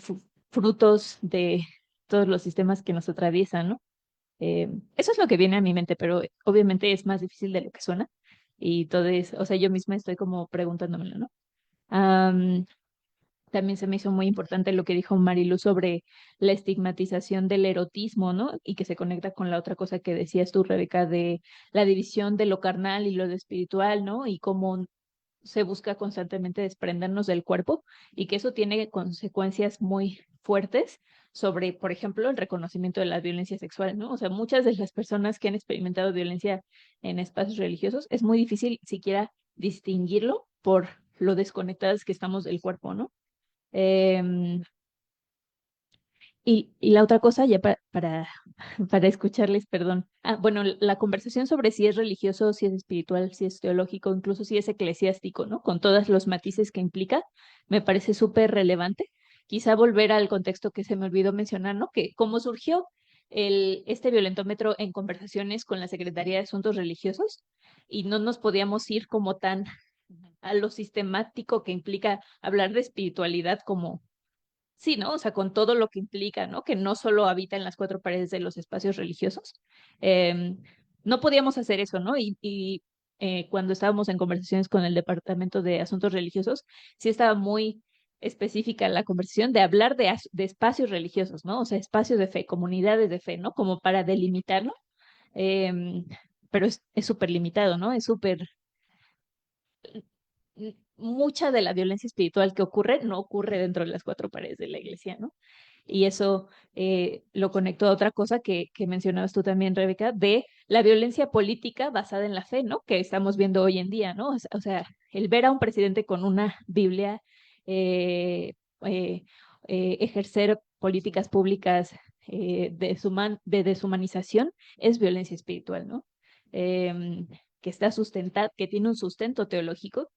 frutos de todos los sistemas que nos atraviesan, ¿no? Eso es lo que viene a mi mente, pero obviamente es más difícil de lo que suena. Y todo es, o sea, yo misma estoy como preguntándomelo, ¿no? Am, También se me hizo muy importante lo que dijo Marilu sobre la estigmatización del erotismo, ¿no? Y que se conecta con la otra cosa que decías tú, Rebeca, de la división de lo carnal y lo de espiritual, ¿no? Y cómo se busca constantemente desprendernos del cuerpo y que eso tiene consecuencias muy fuertes sobre, por ejemplo, el reconocimiento de la violencia sexual, ¿no? O sea, muchas de las personas que han experimentado violencia en espacios religiosos es muy difícil siquiera distinguirlo por lo desconectadas que estamos del cuerpo, ¿no? Em, y la otra cosa, ya para escucharles, perdón. Bueno, la conversación sobre si es religioso, si es espiritual, si es teológico, incluso si es eclesiástico, ¿no? Con todos los matices que implica, me parece súper relevante. Quizá volver al contexto que se me olvidó mencionar, ¿no? Que cómo surgió este violentómetro en conversaciones con la Secretaría de Asuntos Religiosos y no nos podíamos ir como tan a lo sistemático que implica hablar de espiritualidad como sí, ¿no? O sea, con todo lo que implica, ¿no? Que no solo habita en las cuatro paredes de los espacios religiosos. Em, no podíamos hacer eso, ¿no? Cuando estábamos en conversaciones con el Departamento de Asuntos Religiosos, sí estaba muy específica la conversación de hablar de espacios religiosos, ¿no? O sea, espacios de fe, comunidades de fe, ¿no? Como para delimitarlo. Em, pero es súper limitado, ¿no? Es súper mucha de la violencia espiritual que ocurre no ocurre dentro de las cuatro paredes de la iglesia, ¿no? Y eso lo conecto a otra cosa que mencionabas tú también, Rebeca, de la violencia política basada en la fe, ¿no? Que estamos viendo hoy en día, ¿no? O sea, el ver a un presidente con una Biblia, eh, eh, ejercer políticas públicas de deshumanización es violencia espiritual, ¿no? Que está sustentada, que tiene un sustento teológico,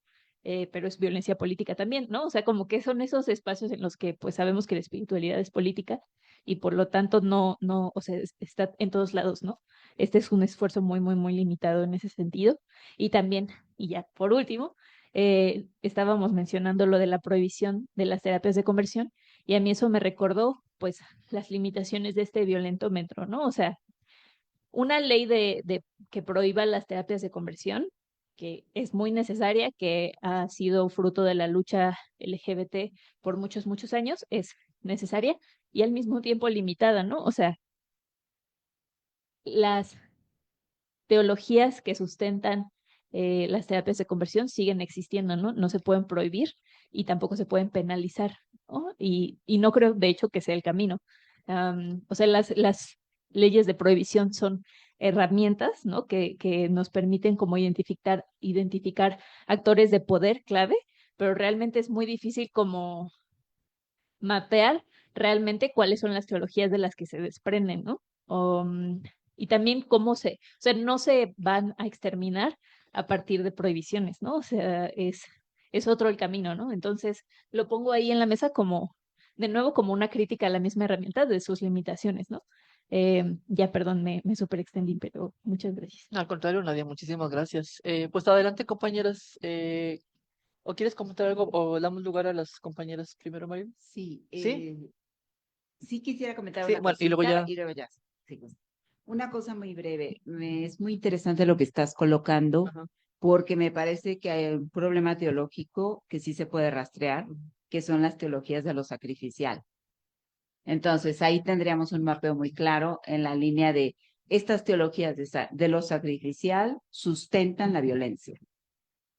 pero es violencia política también, ¿no? O sea, como que son esos espacios en los que pues sabemos que la espiritualidad es política y por lo tanto o sea, está en todos lados, ¿no? Este es un esfuerzo muy, muy, muy limitado en ese sentido. Y también, y ya por último, estábamos mencionando lo de la prohibición de las terapias de conversión y a mí eso me recordó pues las limitaciones de este violentómetro, ¿no? O sea, una ley que prohíba las terapias de conversión, que es muy necesaria, que ha sido fruto de la lucha LGBT por muchos, muchos años, es necesaria, y al mismo tiempo limitada, ¿no? O sea, las teologías que sustentan las terapias de conversión siguen existiendo, ¿no? No se pueden prohibir y tampoco se pueden penalizar, ¿no? Y no creo, de hecho, que sea el camino. O sea, las leyes de prohibición son herramientas, ¿no? Que nos permiten como identificar actores de poder clave, pero realmente es muy difícil como mapear realmente cuáles son las teologías de las que se desprenden, ¿no? Y también o sea, no se van a exterminar a partir de prohibiciones, ¿no? O sea, es otro el camino, ¿no? Entonces, lo pongo ahí en la mesa como, de nuevo, como una crítica a la misma herramienta de sus limitaciones, ¿no? Ya, perdón, me super extendí, pero muchas gracias. Al contrario, Nadia, muchísimas gracias. Pues adelante, compañeras. ¿O quieres comentar algo o damos lugar a las compañeras primero, Mario? Sí, ¿Sí? sí quisiera comentar Sí, una bueno, y luego cosita ya. y luego ya. Sí, pues. Una cosa muy breve. Es muy interesante lo que estás colocando Ajá. porque me parece que hay un problema teológico que sí se puede rastrear, que son las teologías de lo sacrificial. Entonces, ahí tendríamos un mapeo muy claro en la línea de estas teologías de lo sacrificial sustentan la violencia.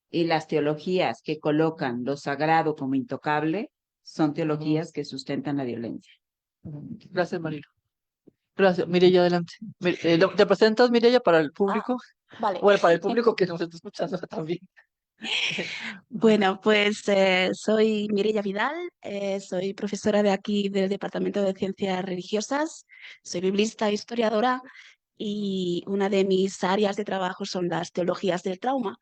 Y las teologías que colocan lo sagrado como intocable son Ujú. teologías que sustentan la violencia. Gracias, Marilo. Gracias. Mireya, adelante. ¿Te presentas, Mireya, para el Ah, público? vale. Bueno, para el público que nos está escuchando también. Bueno, pues soy Mireia Vidal, soy profesora de aquí del Departamento de Ciencias Religiosas, soy biblista e historiadora y una de mis áreas de trabajo son las teologías del trauma,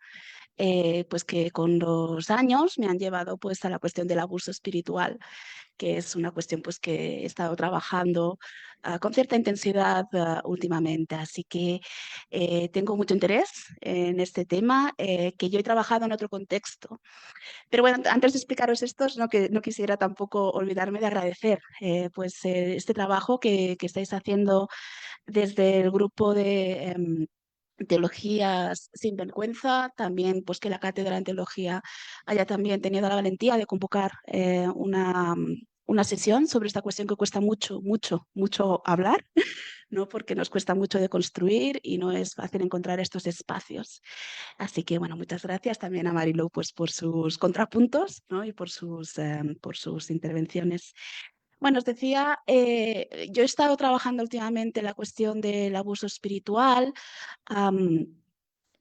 pues que con los años me han llevado pues a la cuestión del abuso espiritual, que es una cuestión pues que he estado trabajando con cierta intensidad últimamente. Así que tengo mucho interés en este tema, que yo he trabajado en otro contexto. Pero bueno, antes de explicaros esto, no quisiera tampoco olvidarme de agradecer pues, este trabajo que estáis haciendo desde el grupo de Teologías sin Vergüenza, también pues que la cátedra en teología haya también tenido la valentía de convocar una sesión sobre esta cuestión que cuesta mucho, mucho, mucho hablar, ¿no? Porque nos cuesta mucho de construir y no es fácil encontrar estos espacios. Así que bueno, muchas gracias también a Marilou pues, por sus contrapuntos, ¿no? Y por sus intervenciones. Bueno, os decía, yo he estado trabajando últimamente en la cuestión del abuso espiritual,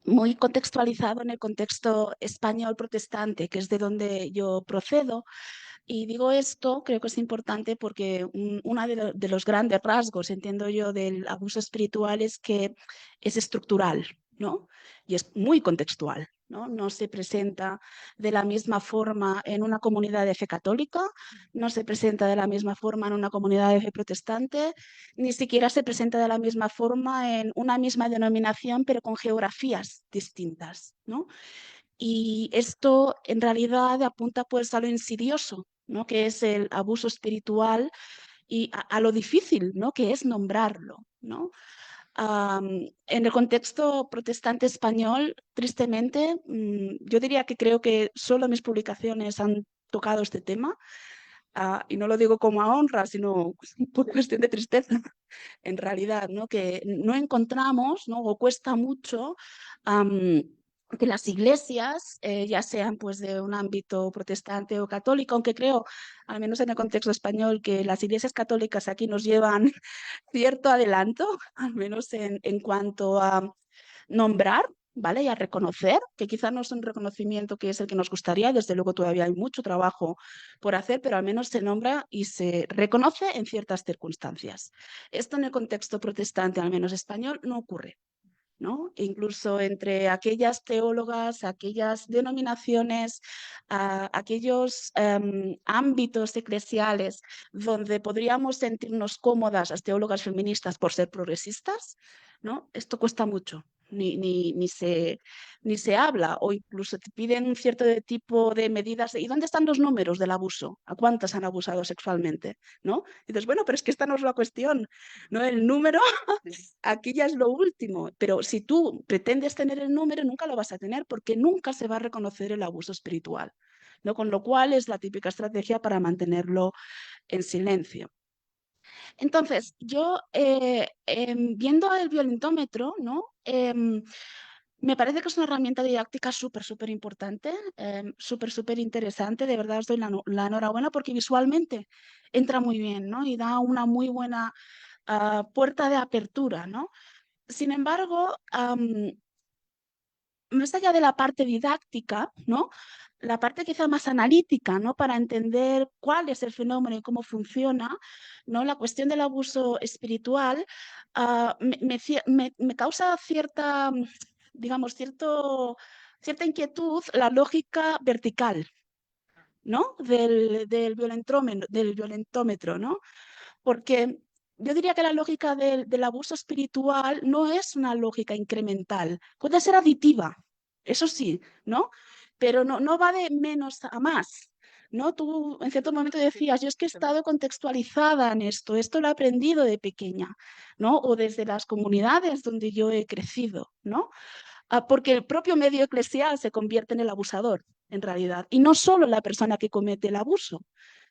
muy contextualizado en el contexto español protestante, que es de donde yo procedo. Y digo esto, creo que es importante porque uno de los grandes rasgos, entiendo yo, del abuso espiritual es que es estructural, ¿no? Y es muy contextual, ¿no? No se presenta de la misma forma en una comunidad de fe católica, no se presenta de la misma forma en una comunidad de fe protestante, ni siquiera se presenta de la misma forma en una misma denominación, pero con geografías distintas, ¿no? Y esto en realidad apunta pues a lo insidioso, ¿no? Que es el abuso espiritual y a lo difícil, ¿no? Que es nombrarlo, ¿no? En el contexto protestante español, tristemente, yo diría que creo que solo mis publicaciones han tocado este tema, y no lo digo como a honra, sino por cuestión de tristeza, en realidad, ¿no? Que no encontramos, ¿no? O cuesta mucho que las iglesias, ya sean pues de un ámbito protestante o católico, aunque creo, al menos en el contexto español, que las iglesias católicas aquí nos llevan cierto adelanto, al menos en cuanto a nombrar, ¿vale? Y a reconocer, que quizá no es un reconocimiento que es el que nos gustaría, desde luego todavía hay mucho trabajo por hacer, pero al menos se nombra y se reconoce en ciertas circunstancias. Esto en el contexto protestante, al menos español, no ocurre, ¿no? Incluso entre aquellas teólogas, aquellas denominaciones, aquellos ámbitos eclesiales donde podríamos sentirnos cómodas las teólogas feministas por ser progresistas, ¿no? Esto cuesta mucho. Ni se habla o incluso te piden un cierto tipo de medidas. ¿Y dónde están los números del abuso? ¿A cuántas han abusado sexualmente? ¿No? Y dices, bueno, pero es que esta no es la cuestión, ¿no? El número aquí ya es lo último, pero si tú pretendes tener el número, nunca lo vas a tener porque nunca se va a reconocer el abuso espiritual, ¿no? Con lo cual es la típica estrategia para mantenerlo en silencio. Entonces, yo viendo el violentómetro, ¿no? Me parece que es una herramienta didáctica súper importante, súper interesante. De verdad os doy la enhorabuena porque visualmente entra muy bien, ¿no? Y da una muy buena puerta de apertura, ¿no? Sin embargo, más allá de la parte didáctica, ¿no? La parte quizá más analítica, ¿no? Para entender cuál es el fenómeno y cómo funciona, ¿no? La cuestión del abuso espiritual me causa cierta, digamos, cierta inquietud la lógica vertical, ¿no? Del violentómetro, ¿no? Porque yo diría que la lógica del abuso espiritual no es una lógica incremental, puede ser aditiva, eso sí, ¿no? Pero no va de menos a más, ¿no? Tú en cierto momento decías, yo es que he estado contextualizada en esto lo he aprendido de pequeña, ¿no? O desde las comunidades donde yo he crecido, ¿no? Porque el propio medio eclesial se convierte en el abusador, en realidad. Y no solo la persona que comete el abuso,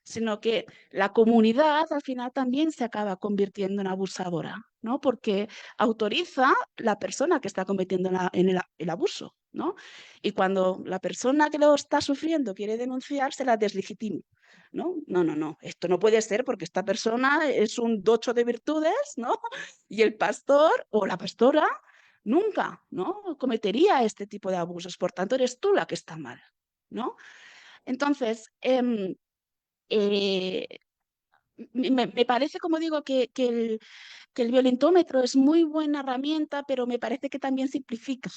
sino que la comunidad al final también se acaba convirtiendo en abusadora, ¿no? Porque autoriza la persona que está cometiendo el abuso, ¿no? Y cuando la persona que lo está sufriendo quiere denunciar, se la deslegitima. ¿No? No, esto no puede ser porque esta persona es un docho de virtudes, ¿no? Y el pastor o la pastora nunca, ¿no? Cometería este tipo de abusos, por tanto eres tú la que está mal, ¿no? Entonces, eh, me parece, como digo, que el violentómetro es muy buena herramienta, pero me parece que también simplifica,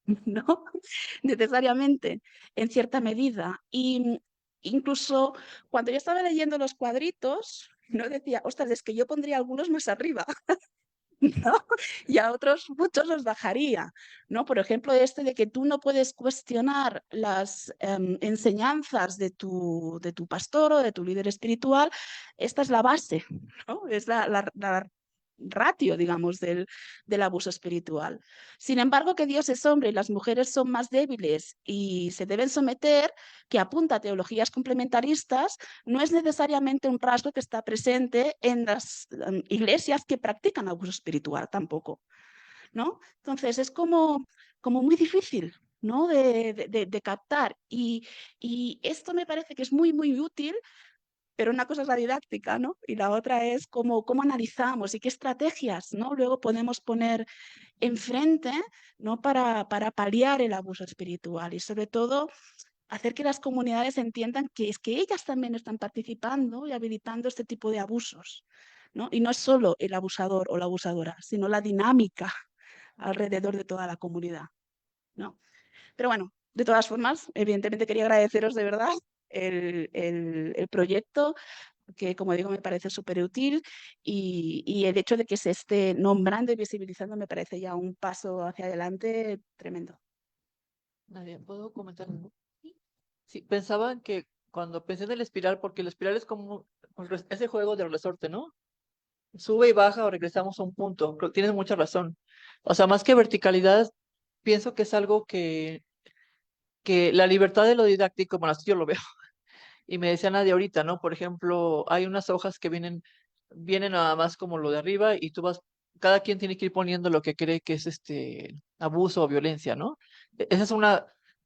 ¿no? Necesariamente, en cierta medida. Y incluso cuando yo estaba leyendo los cuadritos, no decía, ostras, es que yo pondría algunos más arriba. ¿No? Y a otros muchos los bajaría, ¿no? Por ejemplo, este de que tú no puedes cuestionar las enseñanzas de tu pastor o de tu líder espiritual, esta es la base, ¿no? Es la ratio, digamos, del abuso espiritual. Sin embargo, que Dios es hombre y las mujeres son más débiles y se deben someter, que apunta a teologías complementaristas, no es necesariamente un rasgo que está presente en las iglesias que practican abuso espiritual tampoco, ¿no? Entonces es como muy difícil, ¿no? De captar y esto me parece que es muy útil, pero una cosa es la didáctica, ¿no? Y la otra es cómo analizamos y qué estrategias, ¿no? Luego podemos poner enfrente, ¿no? Para paliar el abuso espiritual y sobre todo hacer que las comunidades entiendan que es que ellas también están participando y habilitando este tipo de abusos, ¿no? Y no es solo el abusador o la abusadora, sino la dinámica alrededor de toda la comunidad, ¿no? Pero bueno, de todas formas, evidentemente quería agradeceros de verdad el proyecto, que como digo me parece súper útil y el hecho de que se esté nombrando y visibilizando me parece ya un paso hacia adelante tremendo. Nadia, ¿puedo comentar algo? Sí, pensaba que cuando pensé en el espiral, porque el espiral es como ese juego del resorte, ¿no? Sube y baja o regresamos a un punto. Tienes mucha razón. O sea, más que verticalidad, pienso que es algo que la libertad de lo didáctico, bueno, así yo lo veo. Y me decía Nadia ahorita, ¿no? Por ejemplo, hay unas hojas que vienen nada más como lo de arriba y tú vas, cada quien tiene que ir poniendo lo que cree que es abuso o violencia, ¿no? Esa es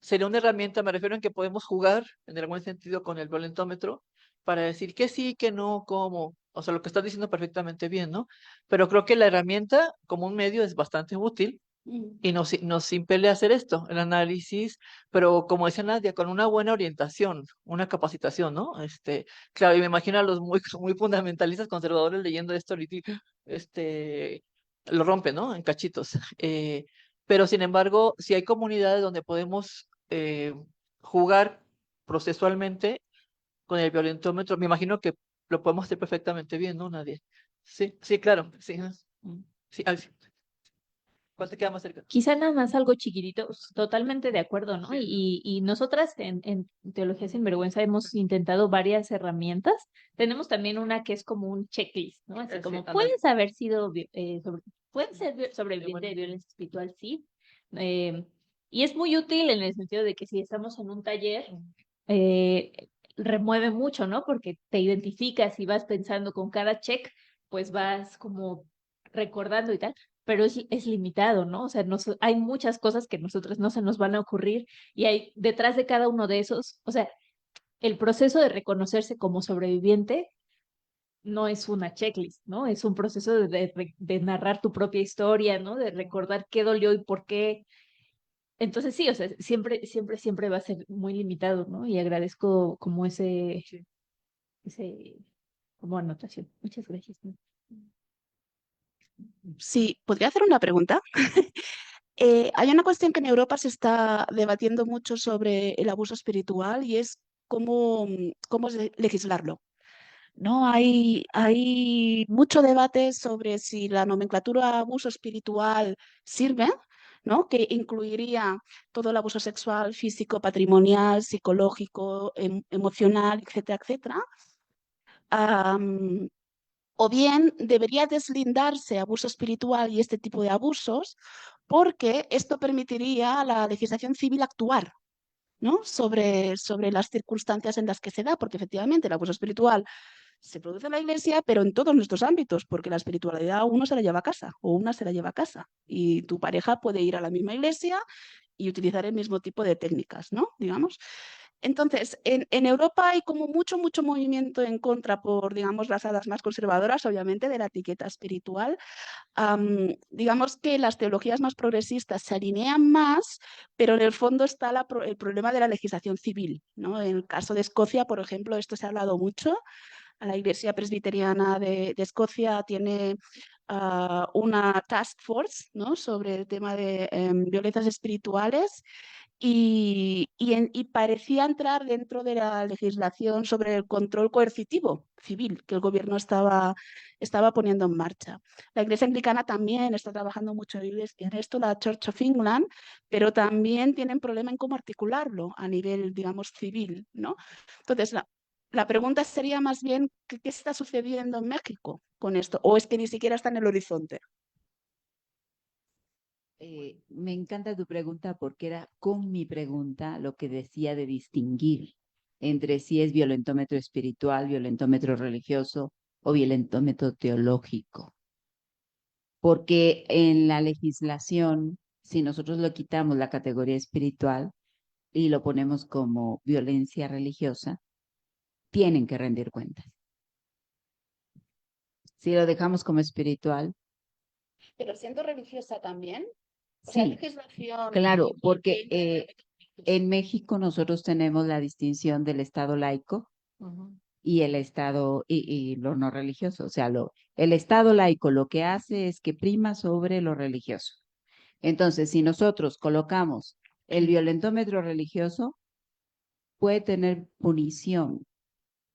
sería una herramienta, me refiero en que podemos jugar en algún sentido con el violentómetro para decir que sí, que no, cómo. O sea, lo que estás diciendo perfectamente bien, ¿no? Pero creo que la herramienta como un medio es bastante útil y nos impele a hacer esto, el análisis, pero como decía Nadia, con una buena orientación, una capacitación, ¿no? Claro, y me imagino a los muy fundamentalistas conservadores leyendo esto ahorita, lo rompen, ¿no? En cachitos. Pero sin embargo, si hay comunidades donde podemos jugar procesualmente con el violentómetro, me imagino que lo podemos hacer perfectamente bien, ¿no, Nadia? Sí, sí, claro, sí. Sí, sí. ¿Cuál te queda más cerca? Quizá nada más algo chiquitito, totalmente de acuerdo, ¿no? Y nosotras en Teología Sin Vergüenza hemos intentado varias herramientas. Tenemos también una que es como un checklist, ¿no? Así Sí, como, ándale. ¿puedes haber sido, puedes ser sobreviviente de violencia espiritual? Sí. Eh, y es muy útil en el sentido de que si estamos en un taller, eh, remueve mucho, ¿no? Porque te identificas y vas pensando con cada check pues vas como recordando y tal, pero es limitado, ¿no? O sea, hay muchas cosas que nosotros no se nos van a ocurrir y hay detrás de cada uno de esos, o sea, el proceso de reconocerse como sobreviviente no es una checklist, ¿no? Es un proceso de narrar tu propia historia, ¿no? De recordar qué dolió y por qué. Entonces sí, o sea, siempre va a ser muy limitado, ¿no? Y agradezco como ese, como anotación. Muchas gracias, ¿no? Sí, ¿podría hacer una pregunta? Hay una cuestión que en Europa se está debatiendo mucho sobre el abuso espiritual y es cómo legislarlo. ¿No? Hay mucho debate sobre si la nomenclatura abuso espiritual sirve, ¿no? Que incluiría todo el abuso sexual, físico, patrimonial, psicológico, emocional, etcétera, etcétera. Am, o bien debería deslindarse abuso espiritual y este tipo de abusos porque esto permitiría a la legislación civil actuar, ¿no? sobre las circunstancias en las que se da, porque efectivamente el abuso espiritual se produce en la iglesia, pero en todos nuestros ámbitos, porque la espiritualidad uno se la lleva a casa o una se la lleva a casa y tu pareja puede ir a la misma iglesia y utilizar el mismo tipo de técnicas, ¿no? Digamos. Entonces, en Europa hay como mucho movimiento en contra por, digamos, las alas más conservadoras, obviamente, de la etiqueta espiritual. Digamos que las teologías más progresistas se alinean más, pero en el fondo está el problema de la legislación civil, ¿no? En el caso de Escocia, por ejemplo, esto se ha hablado mucho. A la Iglesia Presbiteriana de Escocia tiene una task force, ¿no? Sobre el tema de violencias espirituales y parecía entrar dentro de la legislación sobre el control coercitivo civil que el gobierno estaba poniendo en marcha. La Iglesia Anglicana también está trabajando mucho en esto, la Church of England, pero también tienen problema en cómo articularlo a nivel, digamos, civil, ¿no? Entonces, la pregunta sería más bien, ¿qué está sucediendo en México con esto? ¿O es que ni siquiera está en el horizonte? Me encanta tu pregunta porque era con mi pregunta lo que decía de distinguir entre si es violentómetro espiritual, violentómetro religioso o violentómetro teológico. Porque en la legislación, si nosotros lo quitamos la categoría espiritual y lo ponemos como violencia religiosa, tienen que rendir cuentas. Si lo dejamos como espiritual, Pero siendo religiosa también, o sea, sí, legislación claro, y porque ley en México nosotros tenemos la distinción del Estado laico y el Estado y lo no religioso. O sea, el Estado laico lo que hace es que prima sobre lo religioso. Entonces, si nosotros colocamos el violentómetro religioso, puede tener punición.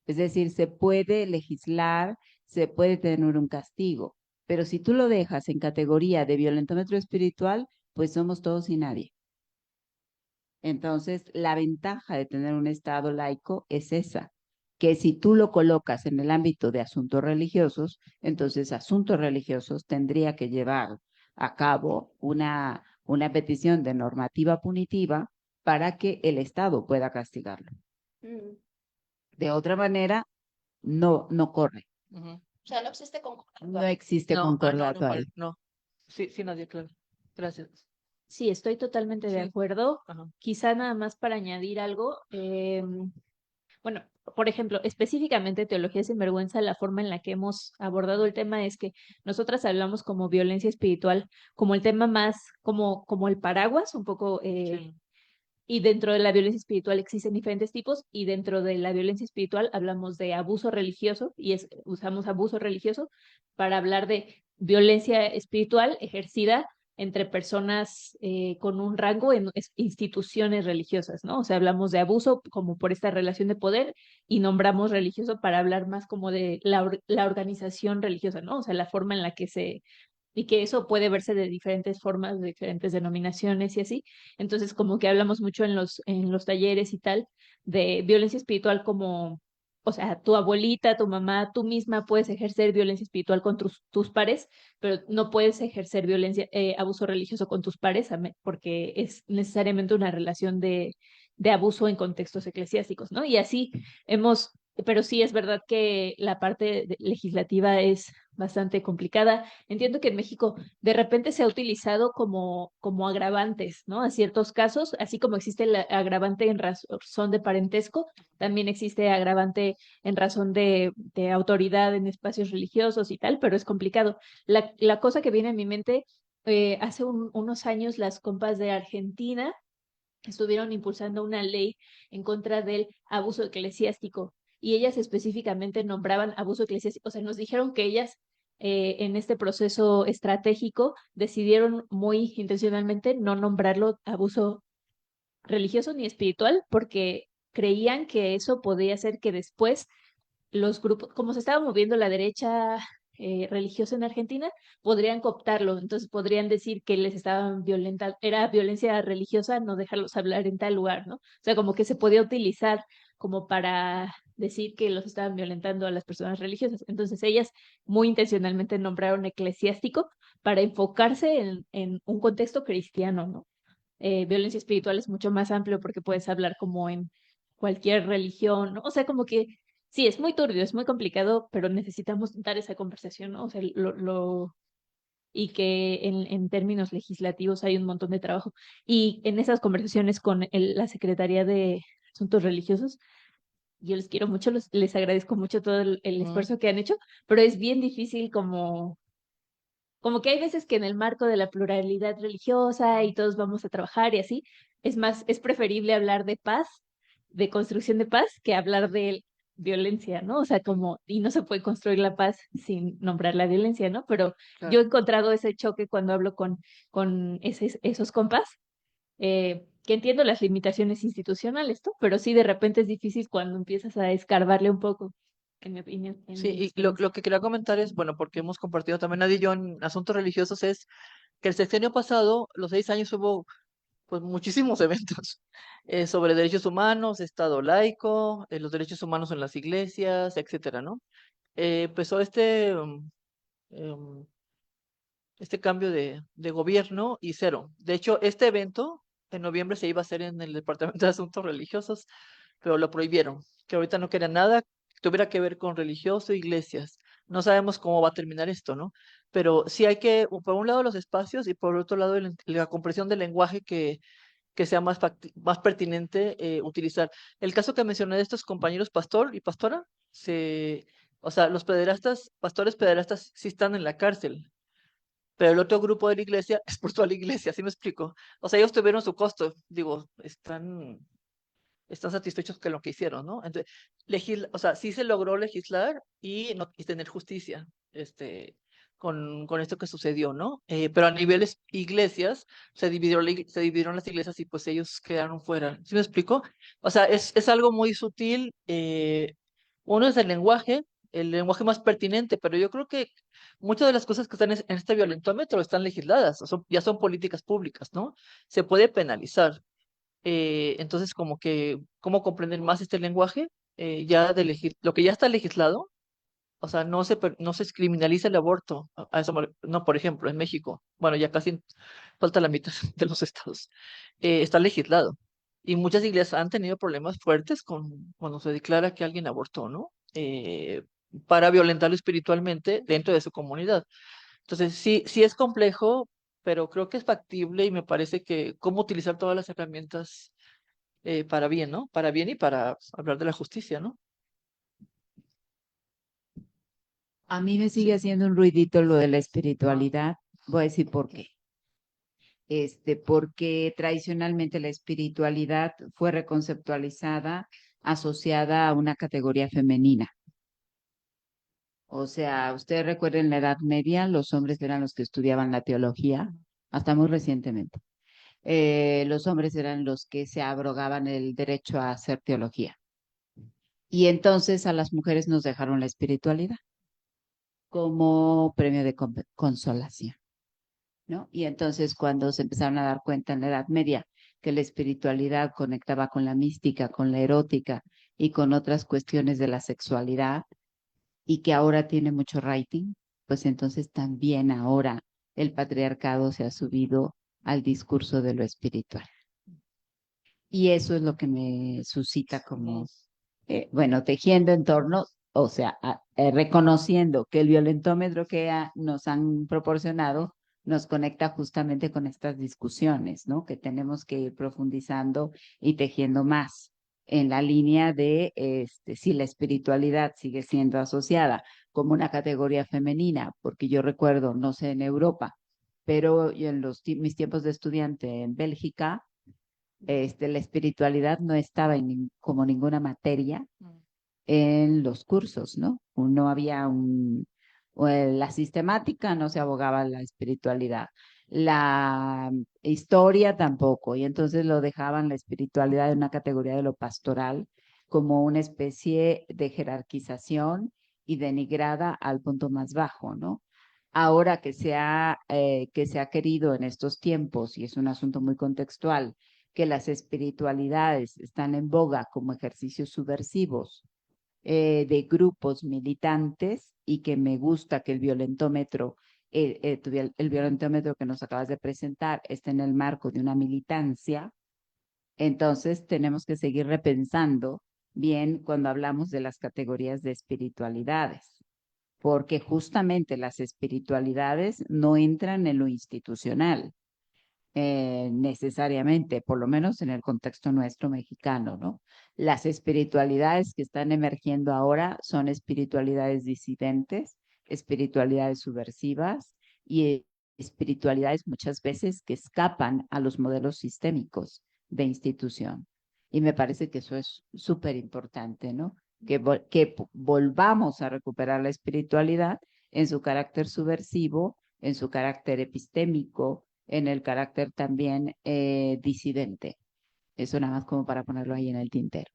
Es decir, se puede legislar, se puede tener un castigo. Pero si tú lo dejas en categoría de violentómetro espiritual, pues somos todos y nadie. Entonces, la ventaja de tener un Estado laico es esa, que si tú lo colocas en el ámbito de asuntos religiosos, entonces asuntos religiosos tendría que llevar a cabo una petición de normativa punitiva para que el Estado pueda castigarlo. De otra manera, no corre, O sea, no existe concordato. no existe concordato ahí. No. Sí, sí, Nadia, claro. Gracias. Sí, estoy totalmente de Sí. acuerdo. Ajá. Quizá nada más para añadir algo. Bueno, por ejemplo, específicamente Teología sin Vergüenza, la forma en la que hemos abordado el tema es que nosotras hablamos como violencia espiritual, como el tema más, como el paraguas, un poco, Sí. y dentro de la violencia espiritual existen diferentes tipos, y dentro de la violencia espiritual hablamos de abuso religioso, y usamos abuso religioso para hablar de violencia espiritual ejercida entre personas con un rango en instituciones religiosas, ¿no? O sea, hablamos de abuso como por esta relación de poder y nombramos religioso para hablar más como de la organización religiosa, ¿no? O sea, la forma en la que y que eso puede verse de diferentes formas, de diferentes denominaciones y así. Entonces, como que hablamos mucho en los talleres y tal de violencia espiritual como, o sea, tu abuelita, tu mamá, tú misma puedes ejercer violencia espiritual con tus pares, pero no puedes ejercer abuso religioso con tus pares, porque es necesariamente una relación de abuso en contextos eclesiásticos, ¿no? Y así pero sí es verdad que la parte legislativa es bastante complicada. Entiendo que en México de repente se ha utilizado como agravantes, ¿no? A ciertos casos, así como existe el agravante en razón de parentesco, también existe agravante en razón de autoridad en espacios religiosos y tal, pero es complicado. La cosa que viene a mi mente, hace unos años las compas de Argentina estuvieron impulsando una ley en contra del abuso eclesiástico y ellas específicamente nombraban abuso eclesiástico, o sea, nos dijeron que ellas en este proceso estratégico decidieron muy intencionalmente no nombrarlo abuso religioso ni espiritual porque creían que eso podía hacer que después los grupos, como se estaba moviendo la derecha religiosa en Argentina, podrían cooptarlo, entonces podrían decir que les estaban violentando, era violencia religiosa no dejarlos hablar en tal lugar, ¿no? O sea, como que se podía utilizar como para decir que los estaban violentando a las personas religiosas. Entonces ellas muy intencionalmente nombraron eclesiástico para enfocarse en un contexto cristiano, ¿no? Violencia espiritual es mucho más amplio porque puedes hablar como en cualquier religión, ¿no? O sea, como que sí, es muy turbio, es muy complicado, pero necesitamos dar esa conversación, ¿no? O sea, y que en términos legislativos hay un montón de trabajo. Y en esas conversaciones con la Secretaría de Asuntos Religiosos, yo les quiero mucho, les agradezco mucho todo el esfuerzo que han hecho, pero es bien difícil como que hay veces que en el marco de la pluralidad religiosa y todos vamos a trabajar y así, es más, es preferible hablar de paz, de construcción de paz, que hablar de violencia, ¿no? O sea, como, y no se puede construir la paz sin nombrar la violencia, ¿no? Pero yo he Claro. encontrado ese choque cuando hablo con esos compas, que entiendo las limitaciones institucionales, ¿no? Pero sí, de repente es difícil cuando empiezas a escarbarle un poco, en mi opinión, en mi Sí, y lo, experiencia. lo que quería comentar es, bueno, porque hemos compartido también Nadia y yo en asuntos religiosos, es que el sexenio pasado, los 6 años, hubo pues muchísimos eventos sobre derechos humanos, Estado laico, los derechos humanos en las iglesias, etcétera, ¿no? Empezó em, este cambio de gobierno y cero. De hecho, este evento en noviembre se iba a hacer en el Departamento de Asuntos Religiosos, pero lo prohibieron, que ahorita no quería nada que tuviera que ver con religioso, iglesias. No sabemos cómo va a terminar esto, ¿no? Pero sí hay que, por un lado, los espacios y por otro lado, la comprensión del lenguaje que sea más pertinente utilizar. El caso que mencioné de estos compañeros pastor y pastora, o sea, los pederastas, pastores pederastas sí están en la cárcel, pero el otro grupo de la iglesia expulsó a la iglesia, ¿sí me explico? O sea, ellos tuvieron su costo, digo, están satisfechos con lo que hicieron, ¿no? Entonces, o sea, sí se logró legislar y tener justicia, con esto que sucedió, ¿no? Pero a niveles iglesias, se dividieron las iglesias y pues ellos quedaron fuera, ¿sí me explico? O sea, es algo muy sutil, uno es el lenguaje más pertinente, pero yo creo que muchas de las cosas que están en este violentómetro están legisladas, ya son políticas públicas, ¿no? Se puede penalizar. Entonces, como que, ¿cómo comprender más este lenguaje? Lo que ya está legislado, o sea, no se criminaliza el aborto. No, por ejemplo, en México, bueno, ya casi falta la mitad de los estados, está legislado. Y muchas iglesias han tenido problemas fuertes cuando se declara que alguien abortó, ¿no? Para violentarlo espiritualmente dentro de su comunidad. Entonces, sí, sí es complejo, pero creo que es factible y me parece que cómo utilizar todas las herramientas para bien, ¿no? Para bien y para hablar de la justicia, ¿no? A mí me sigue haciendo un ruidito lo de la espiritualidad. Voy a decir por qué. Porque tradicionalmente la espiritualidad fue reconceptualizada, asociada a una categoría femenina. O sea, ustedes recuerden la Edad Media, los hombres eran los que estudiaban la teología, hasta muy recientemente. Los hombres eran los que se abrogaban el derecho a hacer teología. Y entonces a las mujeres nos dejaron la espiritualidad como premio de consolación, ¿no? Y entonces cuando se empezaron a dar cuenta en la Edad Media que la espiritualidad conectaba con la mística, con la erótica y con otras cuestiones de la sexualidad y que ahora tiene mucho rating, pues entonces también ahora el patriarcado se ha subido al discurso de lo espiritual. Y eso es lo que me suscita como, bueno, tejiendo en torno o sea, reconociendo que el violentómetro que nos han proporcionado nos conecta justamente con estas discusiones, ¿no? Que tenemos que ir profundizando y tejiendo más en la línea de si la espiritualidad sigue siendo asociada como una categoría femenina, porque yo recuerdo, no sé, en Europa, pero yo en mis tiempos de estudiante en Bélgica, la espiritualidad no estaba como ninguna materia en los cursos, ¿no? No había la sistemática no se abogaba a la espiritualidad, la historia tampoco, y entonces lo dejaban la espiritualidad en una categoría de lo pastoral como una especie de jerarquización y denigrada al punto más bajo, ¿no? Ahora que se ha querido en estos tiempos, y es un asunto muy contextual, que las espiritualidades están en boga como ejercicios subversivos de grupos militantes y que me gusta que el violentómetro, el violentómetro que nos acabas de presentar esté en el marco de una militancia, entonces tenemos que seguir repensando bien cuando hablamos de las categorías de espiritualidades, porque justamente las espiritualidades no entran en lo institucional necesariamente, por lo menos en el contexto nuestro mexicano, ¿no? Las espiritualidades que están emergiendo ahora son espiritualidades disidentes, espiritualidades subversivas y espiritualidades muchas veces que escapan a los modelos sistémicos de institución. Y me parece que eso es súper importante, ¿no? Que volvamos a recuperar la espiritualidad en su carácter subversivo, en su carácter epistémico, en el carácter también disidente. Eso nada más como para ponerlo ahí en el tintero.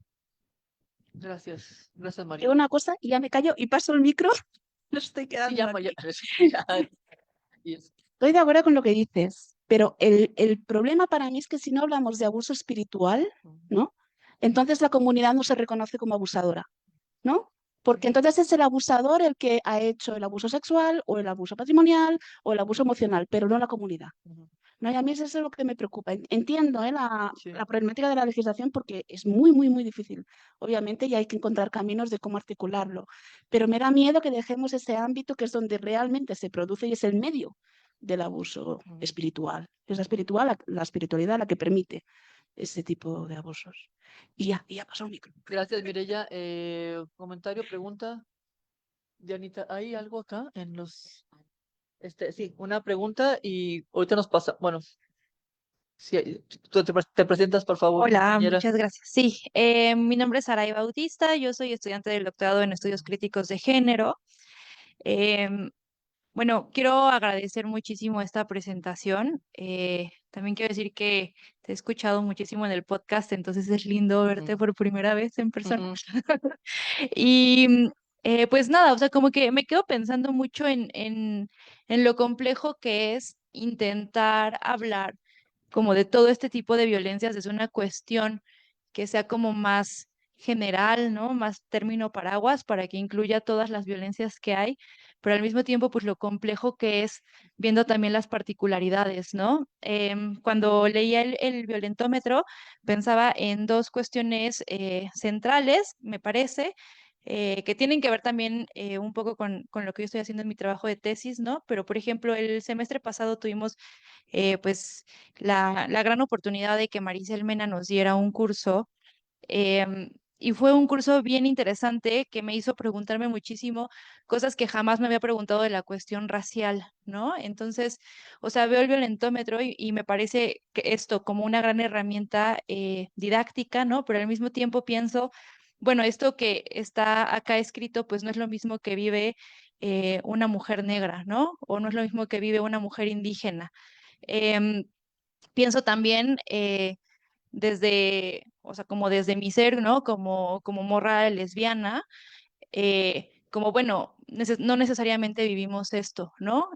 Gracias, gracias, Digo María. una cosa y ya me callo y paso el micro. No estoy Sí, quedando ya, aquí. yes. Estoy de acuerdo con lo que dices, pero el problema para mí es que si no hablamos de abuso espiritual, ¿no? Entonces la comunidad no se reconoce como abusadora, ¿no? Porque entonces es el abusador el que ha hecho el abuso sexual o el abuso patrimonial o el abuso emocional, pero no la comunidad. ¿No? Y a mí eso es lo que me preocupa. Entiendo Sí. la problemática de la legislación porque es muy, muy, muy difícil, obviamente, y hay que encontrar caminos de cómo articularlo. Pero me da miedo que dejemos ese ámbito que es donde realmente se produce y es el medio del abuso espiritual. Es la espiritualidad la que permite ese tipo de abusos. Y ya pasó el micro. Gracias, Mireya. Comentario, pregunta. Dianita, ¿hay algo acá en los... sí, una pregunta y ahorita nos pasa. Bueno, si tú te presentas, por favor, Hola, compañera. muchas gracias. Sí, mi nombre es Saray Bautista, yo soy estudiante del doctorado en estudios críticos de género. Em, bueno, quiero agradecer muchísimo esta presentación. También quiero decir que te he escuchado muchísimo en el podcast, entonces es lindo verte por primera vez en persona. Y pues nada, o sea, como que me quedo pensando mucho en lo complejo que es intentar hablar como de todo este tipo de violencias, es una cuestión que sea como más general, ¿no? Más término paraguas para que incluya todas las violencias que hay, pero al mismo tiempo, pues lo complejo que es viendo también las particularidades, ¿no? Cuando leía el violentómetro, pensaba en dos cuestiones centrales, me parece. Que tienen que ver también un poco con lo que yo estoy haciendo en mi trabajo de tesis, ¿no? Pero, por ejemplo, el semestre pasado tuvimos pues la gran oportunidad de que Maricel Mena nos diera un curso. Y fue un curso bien interesante que me hizo preguntarme muchísimo cosas que jamás me había preguntado de la cuestión racial, ¿no? Entonces, o sea, veo el violentómetro y me parece que esto como una gran herramienta didáctica, ¿no? Pero al mismo tiempo pienso, bueno, esto que está acá escrito, pues no es lo mismo que vive una mujer negra, ¿no? O no es lo mismo que vive una mujer indígena. Em, Pienso también desde, o sea, como desde mi ser, ¿no? Como morra lesbiana, como bueno, no necesariamente vivimos esto, ¿no?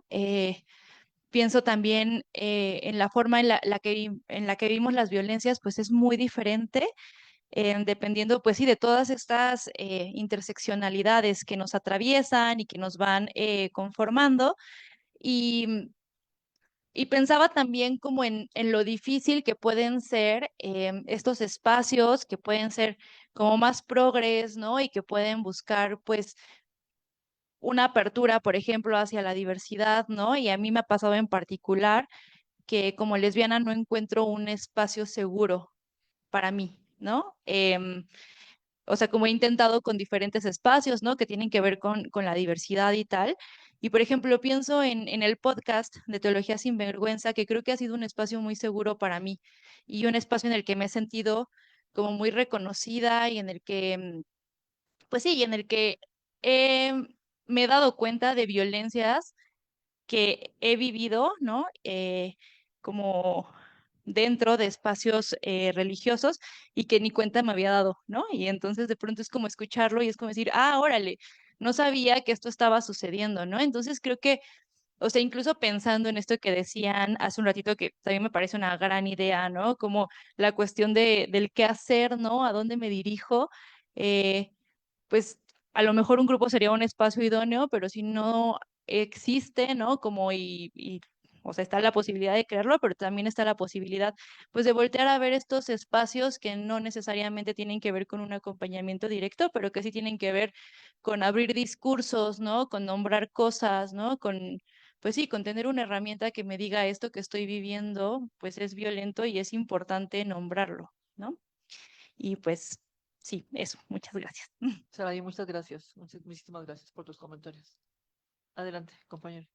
Pienso también en la forma en la que vivimos las violencias, pues es muy diferente, dependiendo, pues sí, de todas estas interseccionalidades que nos atraviesan y que nos van conformando. Y Y pensaba también como en lo difícil que pueden ser estos espacios, que pueden ser como más progres, ¿no? Y que pueden buscar, pues, una apertura, por ejemplo, hacia la diversidad, ¿no? Y a mí me ha pasado en particular que como lesbiana no encuentro un espacio seguro para mí, ¿no? O sea, como he intentado con diferentes espacios, ¿no? Que tienen que ver con la diversidad y tal. Y, por ejemplo, pienso en el podcast de Teología Sin Vergüenza, que creo que ha sido un espacio muy seguro para mí y un espacio en el que me he sentido como muy reconocida y en el que, pues sí, y en el que me he dado cuenta de violencias que he vivido, ¿no? Como dentro de espacios religiosos y que ni cuenta me había dado, ¿no? Y entonces de pronto es como escucharlo y es como decir, ah, órale, no sabía que esto estaba sucediendo, ¿no? Entonces creo que, o sea, incluso pensando en esto que decían hace un ratito, que también me parece una gran idea, ¿no? Como la cuestión del qué hacer, ¿no? ¿A dónde me dirijo? Eh, pues a lo mejor un grupo sería un espacio idóneo, pero si no existe, ¿no? Como o sea, está la posibilidad de crearlo, pero también está la posibilidad, pues, de voltear a ver estos espacios que no necesariamente tienen que ver con un acompañamiento directo, pero que sí tienen que ver con abrir discursos, ¿no? Con nombrar cosas, ¿no? Pues sí, con tener una herramienta que me diga esto que estoy viviendo, pues es violento y es importante nombrarlo, ¿no? Y pues sí, eso, muchas gracias. Saraí, muchas gracias. Muchísimas gracias por tus comentarios. Adelante, compañero.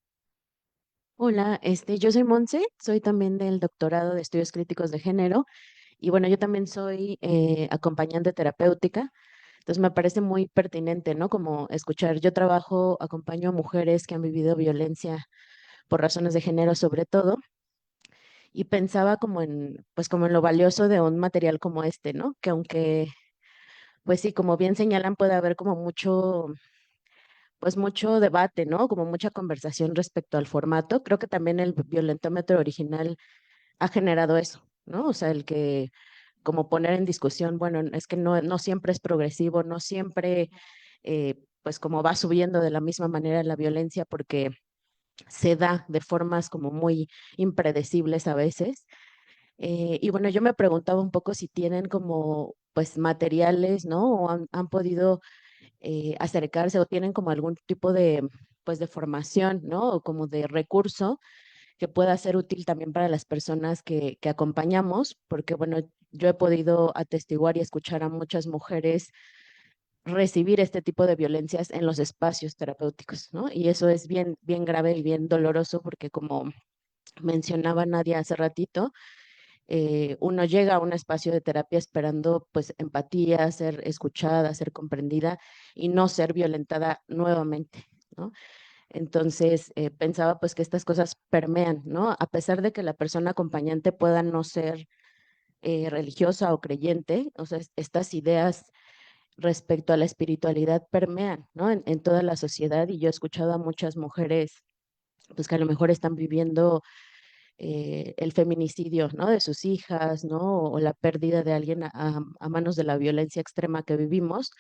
Hola, yo soy Monse, soy también del doctorado de estudios críticos de género y bueno, yo también soy acompañante terapéutica, entonces me parece muy pertinente, ¿no? Como escuchar, yo trabajo, acompaño a mujeres que han vivido violencia por razones de género sobre todo y pensaba como pues como en lo valioso de un material como este, ¿no? Que aunque, pues sí, como bien señalan, puede haber como pues mucho debate, ¿no? Como mucha conversación respecto al formato. Creo que también el violentómetro original ha generado eso, ¿no? O sea, el que como poner en discusión, bueno, es que no siempre es progresivo, no siempre, pues como va subiendo de la misma manera la violencia porque se da de formas como muy impredecibles a veces. Y bueno, yo me preguntaba un poco si tienen como, pues, materiales, ¿no? O han podido acercarse o tienen como algún tipo de, pues, de formación, ¿no? O como de recurso que pueda ser útil también para las personas que acompañamos, porque bueno, yo he podido atestiguar y escuchar a muchas mujeres recibir este tipo de violencias en los espacios terapéuticos, ¿no? Y eso es bien, bien grave y bien doloroso porque como mencionaba Nadia hace ratito, uno llega a un espacio de terapia esperando pues empatía, ser escuchada, ser comprendida y no ser violentada nuevamente, ¿no? Entonces, pensaba pues que estas cosas permean, ¿no? A pesar de que la persona acompañante pueda no ser religiosa o creyente, o sea, estas ideas respecto a la espiritualidad permean, ¿no? En toda la sociedad y yo he escuchado a muchas mujeres pues que a lo mejor están viviendo el feminicidio, ¿no? De sus hijas, ¿no? O la pérdida de alguien a manos de la violencia extrema que vivimos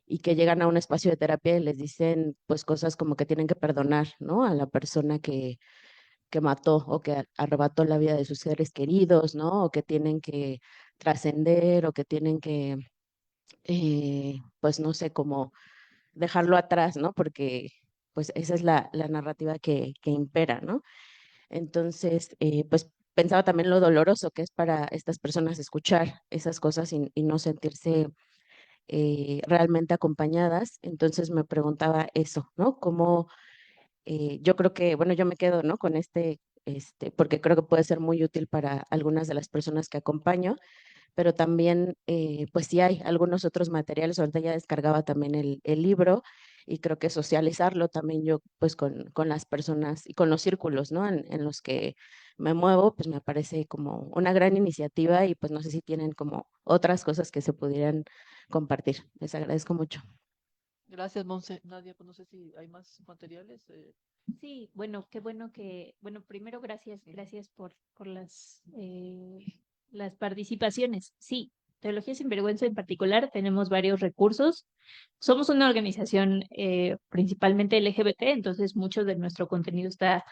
y que llegan a un espacio de terapia y les dicen pues cosas como que tienen que perdonar, ¿no? A la persona que mató o que arrebató la vida de sus seres queridos, ¿no? O que tienen que trascender o que tienen que, pues no sé, como dejarlo atrás, ¿no? Porque pues esa es la narrativa que impera, ¿no? Entonces, pues pensaba también lo doloroso que es para estas personas escuchar esas cosas y no sentirse realmente acompañadas. Entonces me preguntaba eso, ¿no? Cómo yo creo que, bueno, yo me quedo, ¿no? Con porque creo que puede ser muy útil para algunas de las personas que acompaño, pero también, pues sí hay algunos otros materiales, ahorita ya descargaba también el libro y creo que socializarlo también yo, pues con las personas y con los círculos, ¿no? En los que me muevo, pues me parece como una gran iniciativa y pues no sé si tienen como otras cosas que se pudieran compartir. Les agradezco mucho. Gracias, Monse. Nadia, pues no sé si hay más materiales. Sí, bueno, qué bueno bueno, primero gracias por las participaciones. Sí, Teología Sin Vergüenza en particular, tenemos varios recursos. Somos una organización principalmente LGBT, entonces mucho de nuestro contenido está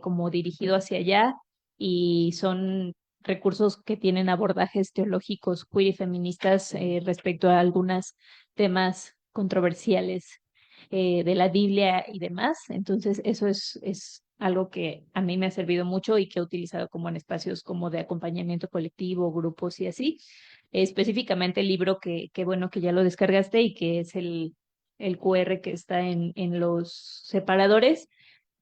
como dirigido hacia allá y son recursos que tienen abordajes teológicos queer y feministas respecto a algunos temas controversiales de la Biblia y demás. Entonces, eso es algo que a mí me ha servido mucho y que he utilizado como en espacios como de acompañamiento colectivo, grupos y así. Específicamente el libro que bueno que ya lo descargaste y que es el QR que está en los separadores.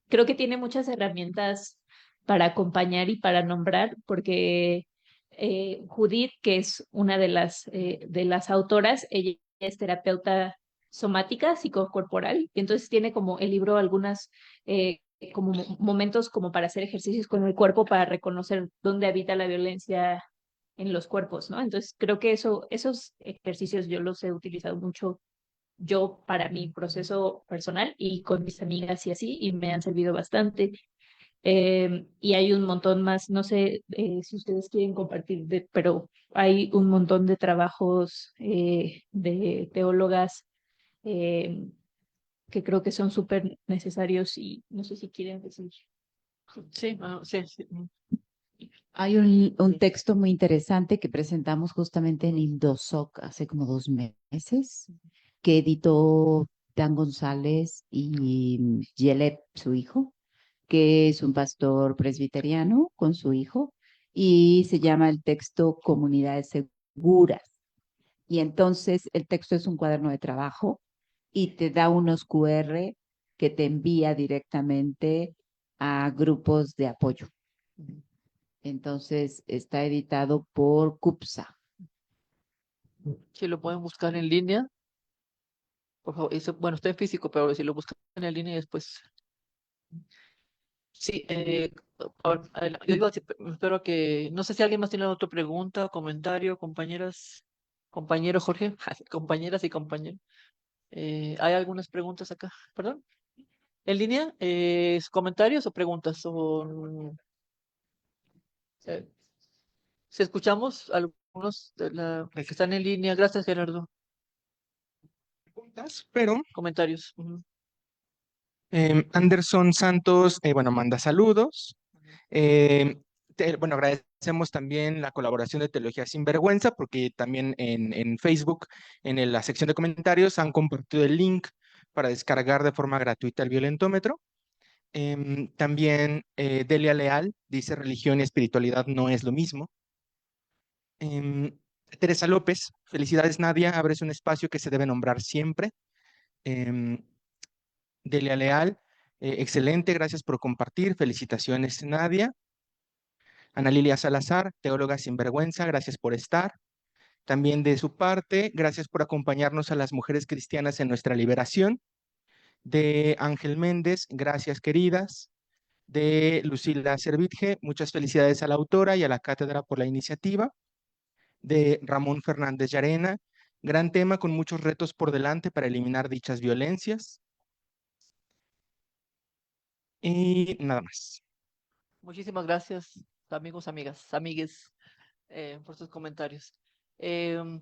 Creo que tiene muchas herramientas para acompañar y para nombrar, porque Judith, que es una de las autoras, ella es terapeuta somática, psicocorporal, y entonces tiene como el libro algunas como momentos como para hacer ejercicios con el cuerpo para reconocer dónde habita la violencia en los cuerpos, ¿no? Entonces creo que esos ejercicios yo los he utilizado mucho yo para mi proceso personal y con mis amigas y así, y me han servido bastante. Y hay un montón más, no sé si ustedes quieren compartir, pero hay un montón de trabajos de teólogas eh, que creo que son súper necesarios y no sé si quieren decir. Sí, sí, sí. Hay un texto muy interesante que presentamos justamente en Indosoc hace como 2 meses, que editó Dan González y Yelep, su hijo, que es un pastor presbiteriano con su hijo, y se llama el texto Comunidades Seguras. Y entonces el texto es un cuaderno de trabajo y te da unos QR que te envía directamente a grupos de apoyo. Entonces está editado por CUPSA. Si lo pueden buscar en línea, por favor. Bueno, está en físico, pero si lo buscan en línea y después. Sí, yo iba a decir, espero que, no sé si alguien más tiene otra pregunta, comentario, compañeras, compañero Jorge, compañeras y compañeros. ¿Hay algunas preguntas acá? ¿Perdón? ¿En línea? ¿Comentarios o preguntas? Eh, si escuchamos algunos de que están en línea, gracias Gerardo. Preguntas, pero Comentarios. Ujú. Anderson Santos, bueno, manda saludos. Bueno, agradecemos también la colaboración de Teología Sin Vergüenza, porque también en Facebook, la sección de comentarios, han compartido el link para descargar de forma gratuita el violentómetro. También Delia Leal dice: religión y espiritualidad no es lo mismo. Teresa López: felicidades Nadia, abres un espacio que se debe nombrar siempre. Delia Leal: excelente, gracias por compartir, felicitaciones Nadia. Ana Lilia Salazar: teóloga sin vergüenza, gracias por estar. También de su parte, gracias por acompañarnos a las mujeres cristianas en nuestra liberación. De Ángel Méndez: gracias queridas. De Lucila Servitje: muchas felicidades a la autora y a la cátedra por la iniciativa. De Ramón Fernández Llarena: gran tema con muchos retos por delante para eliminar dichas violencias. Y nada más. Muchísimas gracias, amigos, amigas, amigues, por sus comentarios.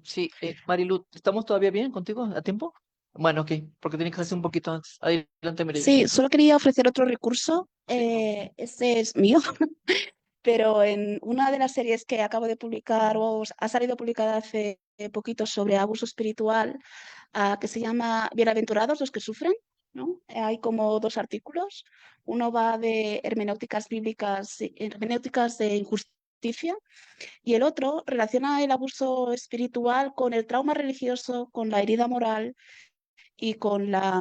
Sí, Marilu, ¿estamos todavía bien contigo? ¿A tiempo? Bueno, ok, porque tiene que hacerse un poquito antes. Adelante, Mireya. Sí, solo quería ofrecer otro recurso. Sí. Este es mío, pero en una de las series que acabo de publicar o ha salido publicada hace poquito sobre abuso espiritual, que se llama Bienaventurados los que sufren, ¿no? Hay como 2 artículos. Uno va de hermenéuticas bíblicas, hermenéuticas de injusticia, y el otro relaciona el abuso espiritual con el trauma religioso, con la herida moral y con la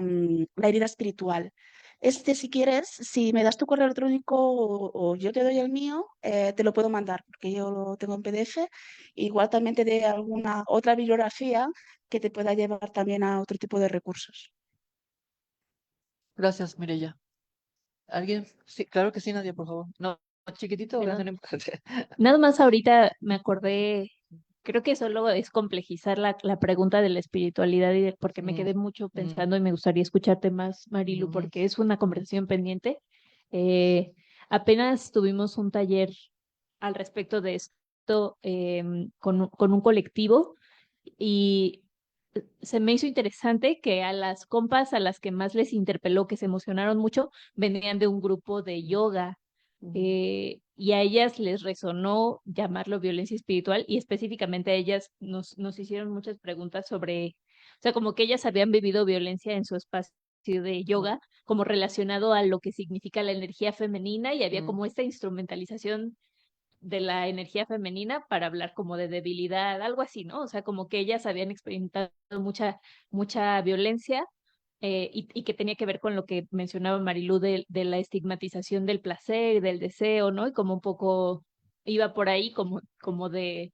herida espiritual. Si quieres, si me das tu correo electrónico o yo te doy el mío, te lo puedo mandar, porque yo lo tengo en PDF. Igual también te dé alguna otra bibliografía que te pueda llevar también a otro tipo de recursos. Gracias, Mireya. ¿Alguien? Sí, claro que sí, Nadia, por favor. No, chiquitito o Bueno, grande, no importa. nada más ahorita me acordé, creo que solo es complejizar la pregunta de la espiritualidad porque me quedé mucho pensando y me gustaría escucharte más, Marilu, porque es una conversación pendiente. Eh, Apenas tuvimos un taller al respecto de esto con un colectivo y se me hizo interesante que a las compas a las que más les interpeló, que se emocionaron mucho, venían de un grupo de yoga y a ellas les resonó llamarlo violencia espiritual y específicamente a ellas nos hicieron muchas preguntas sobre, o sea, como que ellas habían vivido violencia en su espacio de yoga, como relacionado a lo que significa la energía femenina y había como esta instrumentalización de la energía femenina para hablar como de debilidad, algo así, ¿no? O sea, como que ellas habían experimentado mucha violencia y que tenía que ver con lo que mencionaba Marilú de la estigmatización del placer, del deseo, ¿no? Y como un poco iba por ahí como de...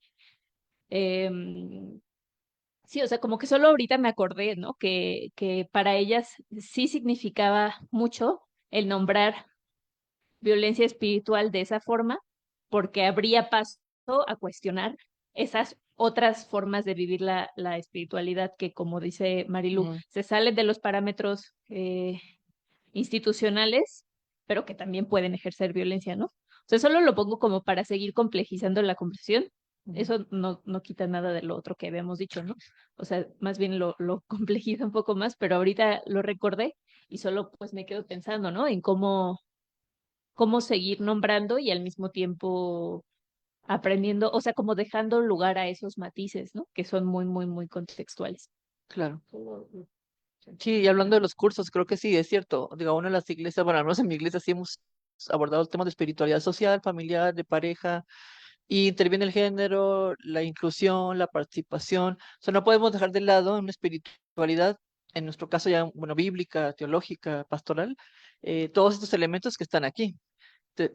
sí, o sea, como que solo ahorita me acordé, ¿no? Que para ellas sí significaba mucho el nombrar violencia espiritual de esa forma, porque habría paso a cuestionar esas otras formas de vivir la espiritualidad que, como dice Marilu, se salen de los parámetros institucionales, pero que también pueden ejercer violencia, ¿no? O sea, solo lo pongo como para seguir complejizando la conversación. Eso no quita nada de lo otro que habíamos dicho, ¿no? O sea, más bien lo complejiza un poco más, pero ahorita lo recordé y solo pues me quedo pensando, ¿no? En cómo seguir nombrando y al mismo tiempo aprendiendo, o sea, como dejando lugar a esos matices, ¿no? Que son muy contextuales. Claro. Sí, y hablando de los cursos, creo que sí, es cierto. Digo, uno en las iglesias, bueno, al menos en mi iglesia sí hemos abordado el tema de espiritualidad social, familiar, de pareja, y interviene el género, la inclusión, la participación. O sea, no podemos dejar de lado una espiritualidad, en nuestro caso ya, bueno, bíblica, teológica, pastoral, todos estos elementos que están aquí.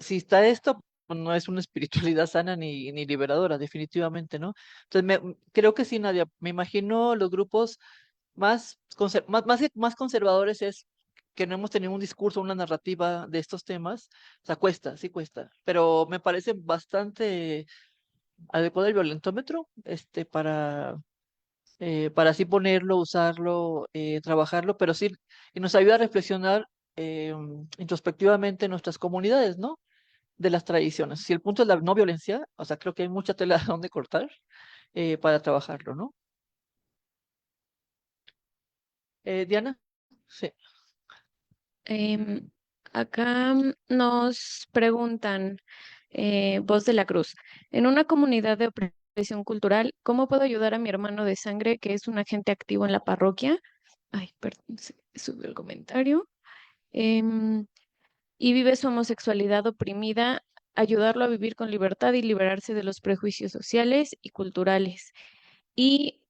Si está esto, pues, no es una espiritualidad sana ni liberadora, definitivamente, ¿no? Entonces, creo que sí, Nadia, me imagino los grupos más conservadores es que no hemos tenido un discurso, una narrativa de estos temas. O sea, cuesta, sí cuesta, pero me parece bastante adecuado el violentómetro, para así ponerlo, usarlo, trabajarlo, pero sí, y nos ayuda a reflexionar introspectivamente en nuestras comunidades, ¿no? De las tradiciones. Si el punto es la no violencia, o sea, creo que hay mucha tela donde cortar para trabajarlo, ¿no? Diana, sí. Em, Acá nos preguntan, Voz de la Cruz, en una comunidad de opresión cultural, ¿cómo puedo ayudar a mi hermano de sangre que es un agente activo en la parroquia? Ay, perdón, se subió el comentario. Em, y vive su homosexualidad oprimida, ayudarlo a vivir con libertad y liberarse de los prejuicios sociales y culturales. Y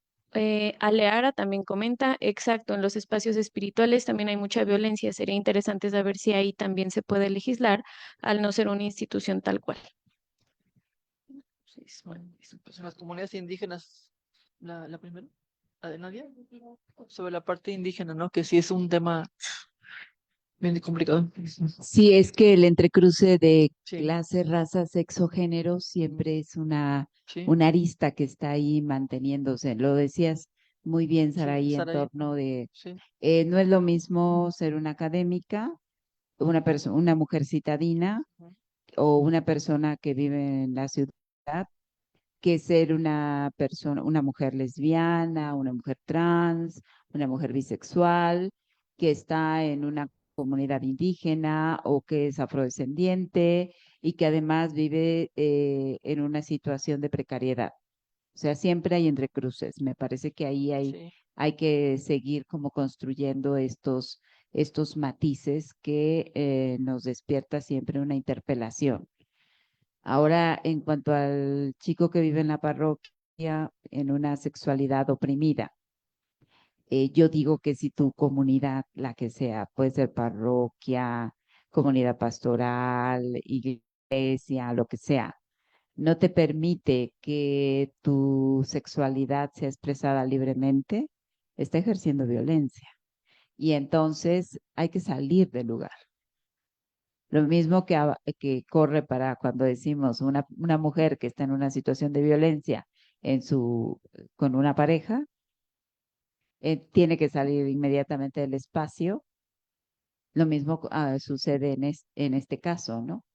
Aleara también comenta, exacto, en los espacios espirituales también hay mucha violencia. Sería interesante saber si ahí también se puede legislar al no ser una institución tal cual. Sí, bueno, pues en las comunidades indígenas, la primera, la de Nadia, sobre la parte indígena, ¿no? Que sí es un tema bien complicado. Sí, es que el entrecruce de Sí, clase, raza, sexo, género siempre es sí, una arista que está ahí manteniéndose. Lo decías muy bien, sí, Saraí, en Saraí, torno de, sí, no es lo mismo ser una académica, una mujer citadina o una persona que vive en la ciudad, que ser una persona, una mujer lesbiana, una mujer trans, una mujer bisexual, que está en una comunidad indígena o que es afrodescendiente y que además vive en una situación de precariedad. O sea, siempre hay entrecruces. Me parece que ahí sí, hay que seguir como construyendo estos matices que nos despierta siempre una interpelación. Ahora, en cuanto al chico que vive en la parroquia en una sexualidad oprimida, yo digo que si tu comunidad, la que sea, puede ser parroquia, comunidad pastoral, iglesia, lo que sea, no te permite que tu sexualidad sea expresada libremente, está ejerciendo violencia. Y entonces hay que salir del lugar. Lo mismo que corre para cuando decimos una mujer que está en una situación de violencia con una pareja, tiene que salir inmediatamente del espacio. Lo mismo sucede en este caso, ¿no?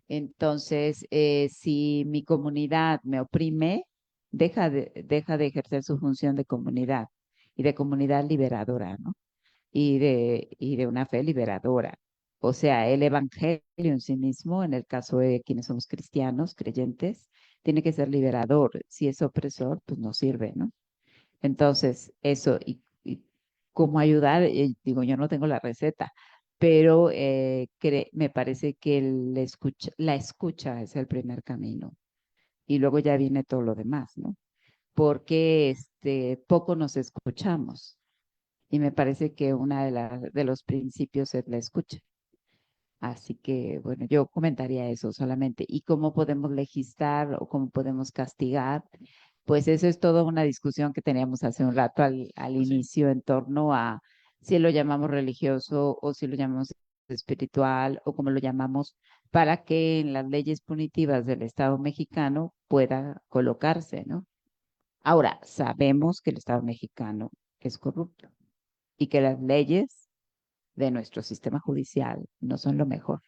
Entonces, si mi comunidad me oprime, deja de ejercer su función de comunidad y de comunidad liberadora, ¿no? Y de una fe liberadora. O sea, el evangelio en sí mismo, en el caso de quienes somos cristianos, creyentes, tiene que ser liberador. Si es opresor, pues no sirve, ¿no? Entonces, eso, y cómo ayudar, digo, yo no tengo la receta, pero me parece que la escucha es el primer camino y luego ya viene todo lo demás, ¿no? Porque poco nos escuchamos y me parece que uno de los principios es la escucha. Así que, bueno, yo comentaría eso solamente. ¿Y cómo podemos legislar o cómo podemos castigar? Pues eso es toda una discusión que teníamos hace un rato al Pues sí. inicio en torno a si lo llamamos religioso o si lo llamamos espiritual o como lo llamamos para que en las leyes punitivas del Estado mexicano pueda colocarse, ¿no? Ahora, sabemos que el Estado mexicano es corrupto y que las leyes de nuestro sistema judicial no son lo mejor.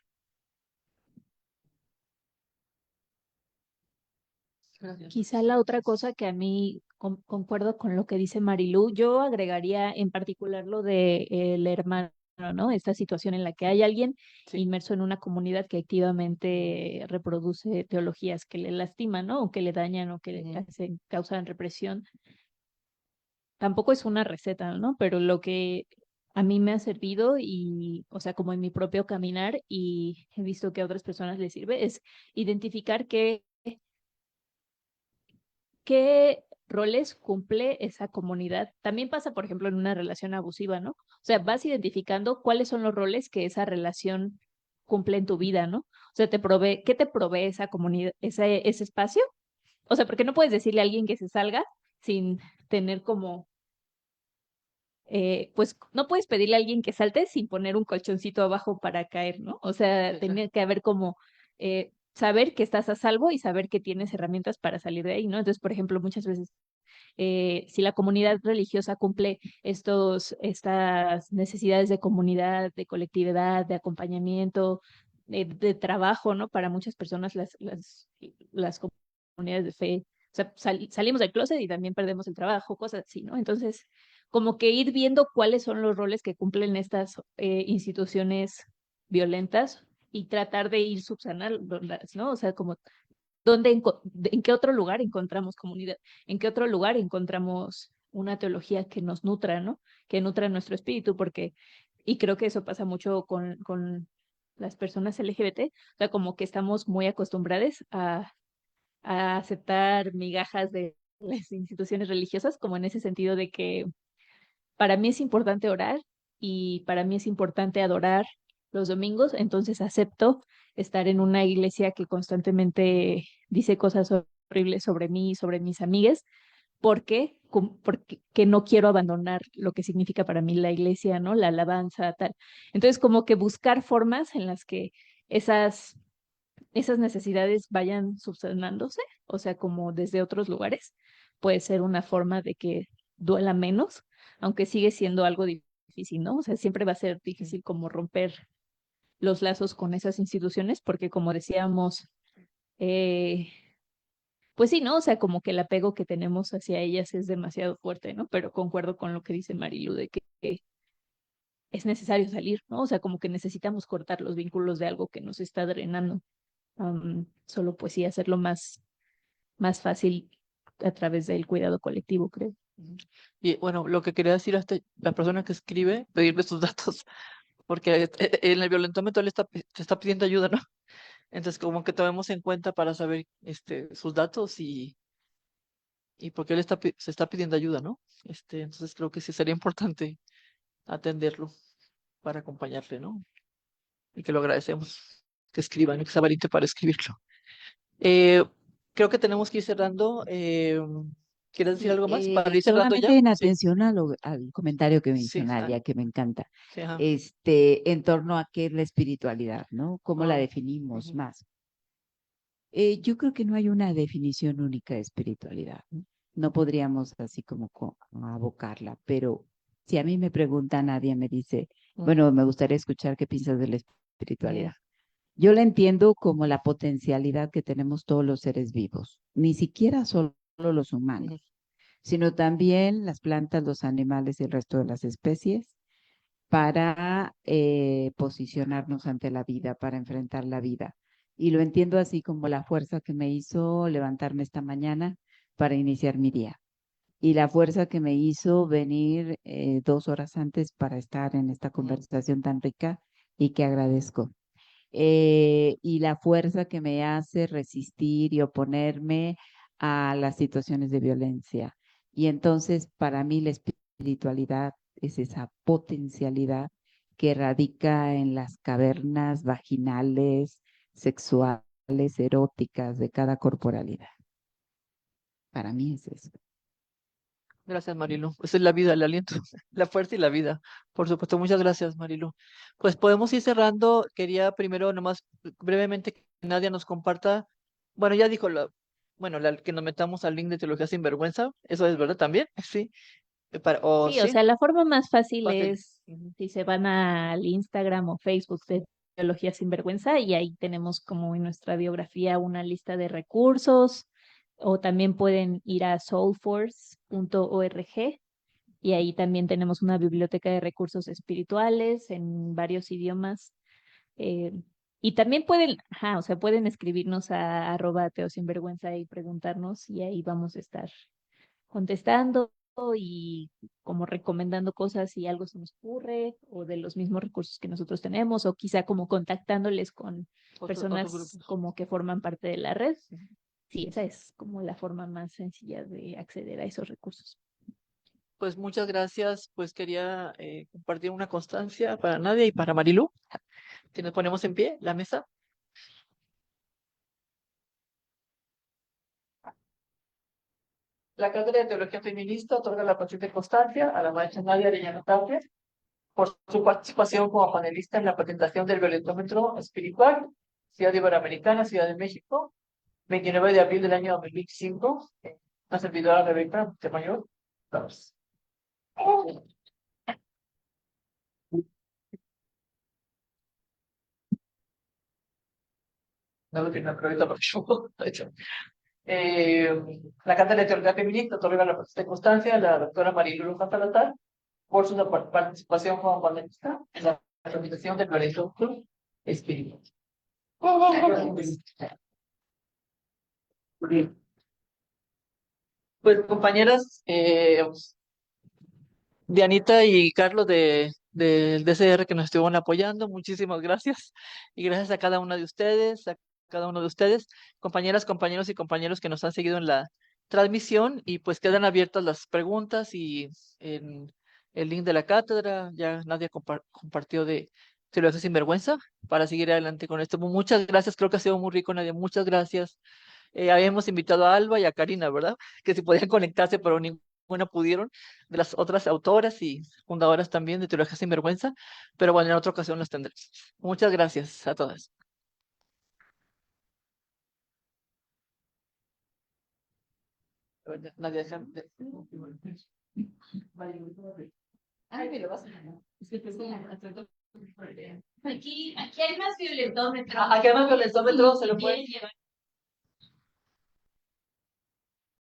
Gracias. Quizá la otra cosa que a mí concuerdo con lo que dice Marilú, yo agregaría en particular lo de el hermano, ¿no? Esta situación en la que hay alguien Sí. inmerso en una comunidad que activamente reproduce teologías que le lastiman, ¿no? O que le dañan o que le causan represión. Tampoco es una receta, ¿no? Pero lo que a mí me ha servido y, o sea, como en mi propio caminar y he visto que a otras personas les sirve, es identificar qué roles cumple esa comunidad. También pasa, por ejemplo, en una relación abusiva, ¿no? O sea, vas identificando cuáles son los roles que esa relación cumple en tu vida, ¿no? O sea, ¿qué te provee esa comunidad, ese espacio? O sea, porque no puedes decirle a alguien que se salga sin tener como, pues no puedes pedirle a alguien que salte sin poner un colchoncito abajo para caer, ¿no? O sea, tiene que haber como saber que estás a salvo y saber que tienes herramientas para salir de ahí, ¿no? Entonces, por ejemplo, muchas veces si la comunidad religiosa cumple estas necesidades de comunidad, de colectividad, de acompañamiento, de trabajo, ¿no? Para muchas personas las comunidades de fe, o sea, salimos del closet y también perdemos el trabajo, cosas así, ¿no? Entonces, como que ir viendo cuáles son los roles que cumplen estas instituciones violentas y tratar de ir subsanándolas, ¿no? O sea, como en qué otro lugar encontramos comunidad, en qué otro lugar encontramos una teología que nos nutra, ¿no? Que nutra nuestro espíritu, y creo que eso pasa mucho con las personas LGBT, o sea, como que estamos muy acostumbrados a aceptar migajas de las instituciones religiosas, como en ese sentido de que para mí es importante orar y para mí es importante adorar los domingos, entonces acepto estar en una iglesia que constantemente dice cosas horribles sobre mí y sobre mis amigas, porque que no quiero abandonar lo que significa para mí la iglesia, ¿no? La alabanza, tal. Entonces, como que buscar formas en las que esas necesidades vayan subsanándose, o sea, como desde otros lugares, puede ser una forma de que duela menos, aunque sigue siendo algo difícil, ¿no? O sea, siempre va a ser difícil como romper los lazos con esas instituciones, porque como decíamos, eh, pues sí, ¿no? O sea, como que el apego que tenemos hacia ellas es demasiado fuerte, ¿no? Pero concuerdo con lo que dice Marilu de que es necesario salir, ¿no? O sea, como que necesitamos cortar los vínculos de algo que nos está drenando. Solo pues sí hacerlo más fácil a través del cuidado colectivo, creo. Y bueno, lo que quería decir a la persona que escribe, pedirle sus datos, porque en el violentómetro le te está pidiendo ayuda, ¿no? Entonces, como que tomemos en cuenta para saber sus datos y por qué se está pidiendo ayuda, ¿no? Entonces creo que sí sería importante atenderlo para acompañarle, ¿no? Y que lo agradecemos que escriban, que sea valiente para escribirlo. Eh, Creo que tenemos que ir cerrando. ¿Quieres decir Sí, algo más para ir cerrando ya? solamente en Sí, atención al comentario que sí, hizo Nadia, que me encanta, sí, ajá. en torno a qué es la espiritualidad, ¿no? ¿Cómo la Ah, definimos ujú. más? Yo creo que no hay una definición única de espiritualidad, ¿no? No podríamos así como abocarla, pero si a mí me pregunta Nadia, me dice, Mm, bueno, me gustaría escuchar qué piensas de la mm, espiritualidad. Yo la entiendo como la potencialidad que tenemos todos los seres vivos, ni siquiera solo los humanos, sino también las plantas, los animales y el resto de las especies para posicionarnos ante la vida, para enfrentar la vida. Y lo entiendo así como la fuerza que me hizo levantarme esta mañana para iniciar mi día. Y la fuerza que me hizo venir 2 horas antes para estar en esta conversación tan rica y que agradezco. Y la fuerza que me hace resistir y oponerme a las situaciones de violencia. Y entonces, para mí, la espiritualidad es esa potencialidad que radica en las cavernas vaginales, sexuales, eróticas de cada corporalidad. Para mí es eso. Gracias, Marilu. Esa es la vida, el aliento, la fuerza y la vida. Por supuesto, muchas gracias, Marilu. Pues podemos ir cerrando. Quería primero nomás brevemente que Nadia nos comparta. Bueno, ya dijo que nos metamos al link de Teología Sin Vergüenza. Eso es verdad también, sí. Sí, o Sí, sea, la forma más fácil fácil. es si se van al Instagram o Facebook de Teología Sin Vergüenza y ahí tenemos como en nuestra biografía una lista de recursos o también pueden ir a soulforce.org y ahí también tenemos una biblioteca de recursos espirituales en varios idiomas. eh, y también pueden, o sea, pueden escribirnos a @teosinvergüenza y preguntarnos y ahí vamos a estar contestando y como recomendando cosas si algo se nos ocurre o de los mismos recursos que nosotros tenemos o quizá como contactándoles con Otro personas grupo. como que forman parte de la red. Sí, esa es como la forma más sencilla de acceder a esos recursos. Pues muchas gracias. Pues quería compartir una constancia para Nadia y para Marilu. Si nos ponemos en pie, la mesa. La Cátedra de Teología Feminista otorga la presente constancia a la maestra Nadia Arellano Tapia por su participación como panelista en la presentación del violentómetro espiritual, Ciudad Iberoamericana, Ciudad de México, 29 de abril del año 2025. La servidora Rebeca de Mayor. Vamos. No lo tiene ahorita porque yo, de hecho. La Cátedra de Teología Feminista otorga la presente constancia a la doctora Marilu Luján Salazar por su participación como panelista en la presentación del violentómetro espiritual. Pues compañeras, Dianita y Carlos del DCR que nos estuvieron apoyando, muchísimas gracias. Y gracias a cada una de ustedes, a cada uno de ustedes, compañeras, compañeros y compañeros que nos han seguido en la transmisión y pues quedan abiertas las preguntas y en el link de la cátedra, ya Nadia compartió de Teología Sin Vergüenza para seguir adelante con esto. Muchas gracias, creo que ha sido muy rico, Nadia, muchas gracias. Habíamos invitado a Alba y a Karina, ¿verdad? Que si podían conectarse, pero ninguna pudieron, de las otras autoras y fundadoras también de Teología Sin Vergüenza, pero bueno, en otra ocasión las tendremos. Muchas gracias a todas. Nadie Ay, me lo vas a ganar. Es que aquí hay más violentómetros. Aquí hay más violentómetros, se lo pueden llevar.